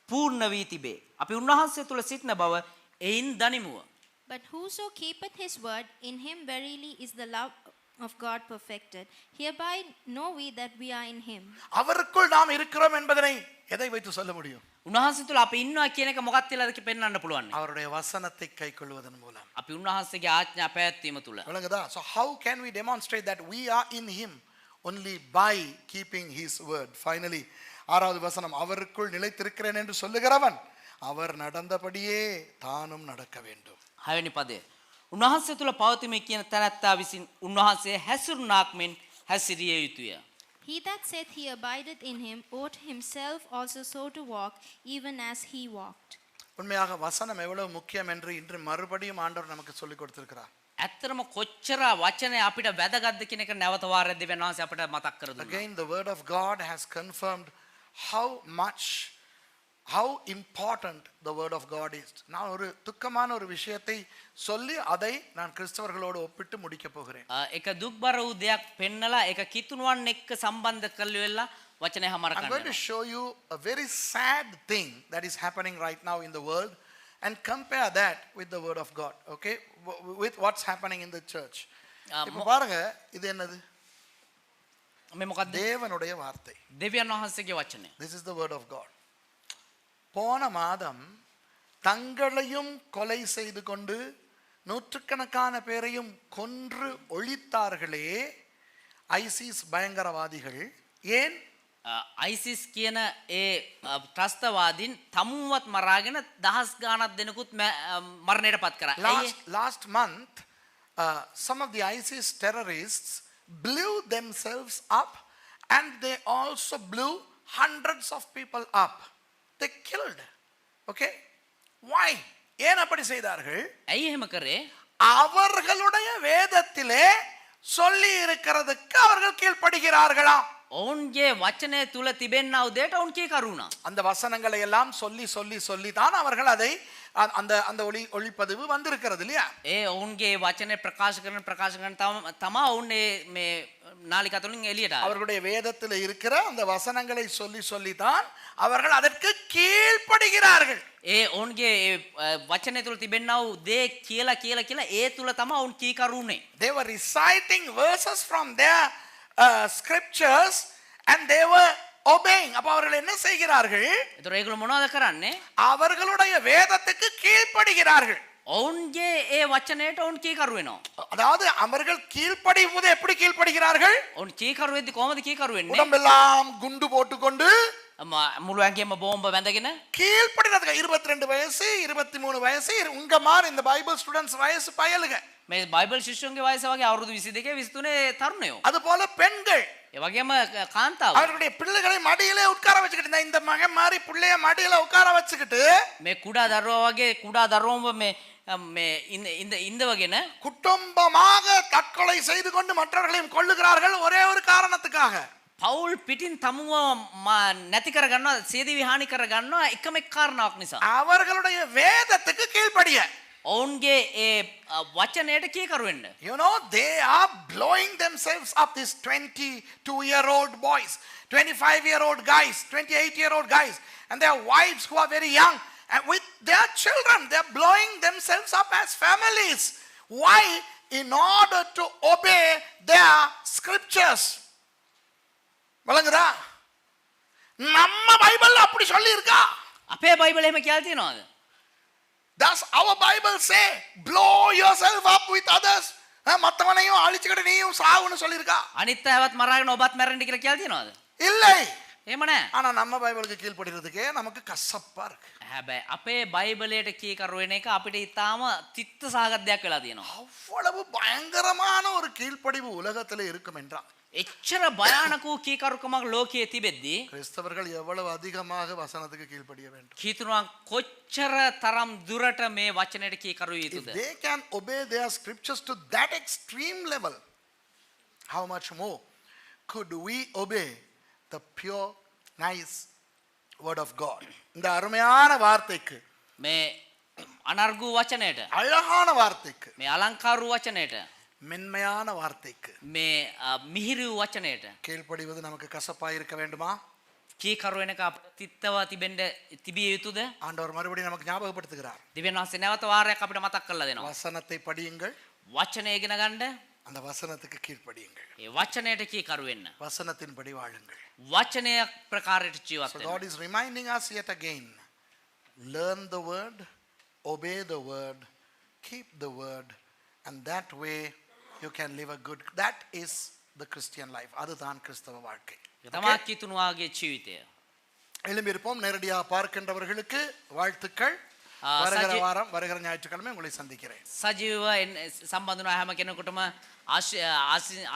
පූර්ණ වී තිබේ. අපි උන්වහන්සේ තුල සිටින බව එයින් දනිමුව. But whoso keepeth his word, in him verily is the love of God perfected. Hereby know we that we are in him. அவருக்குள் நாம் இருக்கிறோம் என்பதனை எதை வைத்து சொல்ல முடியும்? උන්වහන්සේ තුල අපි ඉන්නවා කියන එක මොකක්ද කියලාද පෙන්වන්න පුළුවන්. அவருடைய வசனத்தை கைக்கொள்வதன் மூலம். අපි උන්වහන්සේගේ ආඥා පැවැත්වීම තුල. விளங்குதா? So how can we demonstrate that we are in him? Only by keeping his word. Finally, ஆறாவது வசனம், அவருக்குள் நிலைத்திருக்கிறேன் என்று சொல்லுகிறவன் அவர் நடந்தபடியே தானும் நடக்க வேண்டும். හයවෙනි පදය, උන්වහන්සේ තුල පවතිමි කියන තැනැත්තා විසින් උන්වහන්සේ හැසිරුණාක් මෙන් හැසිරිය යුතුය. He that saith he abideth in him ought himself also so to walk, even as he walked. உண்மையாக வசனம் எவ்வளவு முக்கியம் என்று இன்று மறுபடியும் ஆண்டவர் நமக்கு சொல்லிக் கொடுத்திருக்கிறார். ඇත්තටම කොච්චර වචනය අපිට වැදගත්ද කියන එක නැවත වාරයක් දෙවියන් වහන්සේ අපිට මතක් කර දුන්නා. Again, the word of God has confirmed how important the word of God is. நான் ஒரு துக்கமான ஒரு விஷயத்தை சொல்லி அதை நான் கிறிஸ்தவர்களோடு ஒப்பிட்டு முடிக்க போகிறேன். එක දුක්බර වූ දෙයක් පෙන්නලා ඒක කිතුණුවන් එක්ක සම්බන්ධ කරලා වචනය හමාර I'm going to කරනවා. show you a very sad thing that is happening right now in the world, and compare that with the word of God, okay, with what's happening in the church. இப்போ பாருங்க, இது என்னது? මේ මොකක්ද? தேவனுடைய வார்த்தை. දෙවියන් වහන්සේගේ වචනය. This is the word of God. போன மாதம் தங்களையும் கொலை செய்து கொண்டு நூற்றுக்கணக்கான பேரையும் கொன்று ஒழித்தார்களே ஐசிஸ் பயங்கரவாதிகள். ஏன்? ISIS කියන ඒ ත්‍රස්තවාදීන් තමුන්වත් මරාගෙන දහස් ගාණක් දෙනෙකුත් මරණයට පත් කරා. Last month, some of the ISIS terrorists blew themselves up and they also blew hundreds of people up. They killed. Okay? Why? ஏன் அப்படி செய்தார்கள்? ඇයි එහෙම කරේ? அவர்களுடைய வேதத்திலே சொல்லி இருக்கிறதுக்கு அவர்கள் கீழ்ப்படுகிறார்களா? ඔවුන්ගේ වචනය තුල තිබෙනා උදේට ඔවුන් කීකරුණා. அந்த வசனங்களை எல்லாம் சொல்லி சொல்லி சொல்லி தான் அவர்கள் அதை அந்த அந்த ஒளிப்பதிவு வந்திருக்கிறது இல்லையா? ඔවුන්ගේ වචනේ ප්‍රකාශ කරන තමා ඔවුන් මේ නාලිකා තුලින් එළියට ආවේ. அவர்களுடைய வேதத்தில் இருக்கிற அந்த வசனங்களை சொல்லி சொல்லி தான் அவர்கள் அதற்கு கீழ்ப்படுகிறார்கள். ඔවුන්ගේ වචනය තුල තිබෙනා වූ දේ කියලා කියලා කියලා ඒ තුල තමා ඔවුන් කීකරුනේ. They were reciting verses from their scriptures and they were obeying. அப்ப அவர்கள் என்ன செய்கிறார்கள்? ඒතර ඒගොල්ලෝ මොනවද කරන්නේ? அவர்களுடைய வேதத்துக்கு கீழ்ப்படுகிறார்கள். ඔවුන්ගේ ඒ වචනයට ඔවුන් කීකරු වෙනවා. அதாவது அவர்கள் கீழ்ப்படிவது எப்படி கீழ்ப்படுகிறார்கள்? ඔවුන් කීකරු වෙද්දි කොහොමද කීකරු වෙන්නේ? உடம்பெல்லாம் குண்டு போட்டுக்கொண்டு මුළු ඇඟේම බෝම්බ වැඳගෙන கீழ்ப்படினதுக்கு 22 வயசு 23 வயசு உங்க மாதிரி இந்த பைபிள் ஸ்டூடண்ட்ஸ் வயசு பயலுக. මේ බයිබල් ශිෂ්‍යයන්ගේ වයස වගේ අවුරුදු 22 23 තරුණයෝ. அது போல பெண்கள் ඒ වගේම කාන්තාව. அவர்களுடைய பிள்ளைகளை மடியிலே உட்கார வச்சுக்கிட்டு இந்த மகன் மாதிரி பிள்ளைய மடியில உட்கார வச்சுக்கிட்டு මේ කුඩා දරුවා වගේ කුඩා දරුවෝම මේ இந்த වගේන குடும்பமாக தற்கொலை செய்து கொண்டு மற்றவர்களையும் கொல்லுகிறார்கள் ஒரே ஒரு காரணத்துக்காக. පවුල් පිටින් තමුව නැති කර ගන්නවා, සියදිවි හානි කර ගන්නවා එකම එක් කාරණාවක් නිසා. அவர்களுடைய வேதத்துக்கு கீழ்ப்படிய. ඔවුන්ගේ ඒ වචනයට කීකරු වෙන්න. You know, they are blowing themselves up, these 22-year-old boys, 25-year-old guys, 28-year-old guys, and their wives who are very young, and with their children, they are blowing themselves up as families. Why? In order to obey their scriptures. வழங்குதா? நம்ம பைபிள்ல அப்படி சொல்லி இருக்கா? අපේ බයිබලෙ එහෙම කියලා තියෙනවද? Does our Bible say blow yourself up with others? மத்தவனையும் அழிச்சுக்கிட்டு நீயும் சாவுன்னு சொல்லியிருக்கா? අනිත් අයවත් මරාගෙන ඔබත් මැරෙන්න කියලා කියලා තියෙනවද? இல்லை. එහෙම නැහැ. ஆனா நம்ம பைபிளுக்கு கீழ்ப்படிறதுக்கே நமக்கு கசப்பா இருக்கு. හැබැයි අපේ බයිබලයට කීකරු වෙන එක අපිට ඊටාම තිත්ත සහගත දෙයක් වෙලා තියෙනවා. அவ்வளவு பயங்கரமான ஒரு கீழ்ப்படிவு உலகத்துல இருக்கும் என்றால் එච්චර භයානක වූ කීකරුකමක් ලෝකයේ තිබෙද්දී கிறிஸ்தவர்கள் எவ்வளவு அதிகமாக வசனத்துக்கு கீழ்ப்படிய வேண்டும். කීතුරුවන් කොච්චර තරම් දුරට මේ වචනයට කීකරු If යුතුද? they can obey their scriptures to that extreme level, how much more could we obey the pure, nice word of God? இந்த அருமையான வார்த்தைக்கு, මේ අනර්ගු වචනයට, அழகான வார்த்தைக்கு, මේ අලංකාරු වචනයට, மென்மையான வார்த்தைக்கு මේ මිහිරි වචනයට கீழ்ப்படிவது நமக்கு கசப்பா இருக்க வேண்டுமா? කීකරු වෙනක අපිට තිත්තව තිබිය යුතුද? ஆண்டவர் மறுபடியும் நமக்கு ஞாபகப்படுத்துகிறார். දෙවියන් වහන්සේ නැවත වාරයක් අපිට මතක් කරලා දෙනවා. வசனத்தை படியுங்கள், වචනය ඉගෙන ගන්න, அந்த வசனத்துக்கு கீழ்ப்படியுங்கள், ඒ වචනයට කීකරු වෙන්න, வசனத்தின்படி வாழுங்கள். වචනය ප්‍රකාරයට ජීවත් So වෙන්න. God is reminding us yet again, learn the word, obey the word, keep the word, and that way you can live a good, that is the Christian life. அதுதான் கிறிஸ்தவ வாழ்க்கை. තමා කිතුණුවාගේ ජීවිතය. எழும்பியிருப்போம். நேரடியாக பார்க்கின்றவர்களுக்கு வாழ்த்துக்கள். வருகிற வாரம் வருகிற ஞாயிற்றுக்கிழமை உங்களை சந்திக்கிறேன். සජීව සම්බන්ධ වන හැම කෙනෙකුටම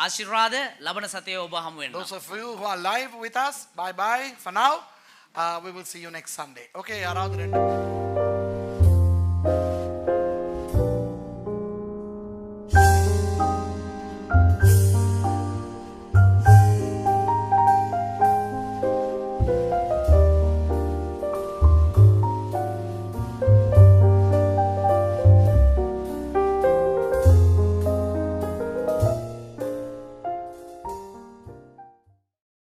ආශිර්වාද ලබන සතියේ ඔබ හමු වෙනවා. Those of you who are live with us, bye bye for now. We will see you next Sunday. Okay, யாராவது ரெண்டு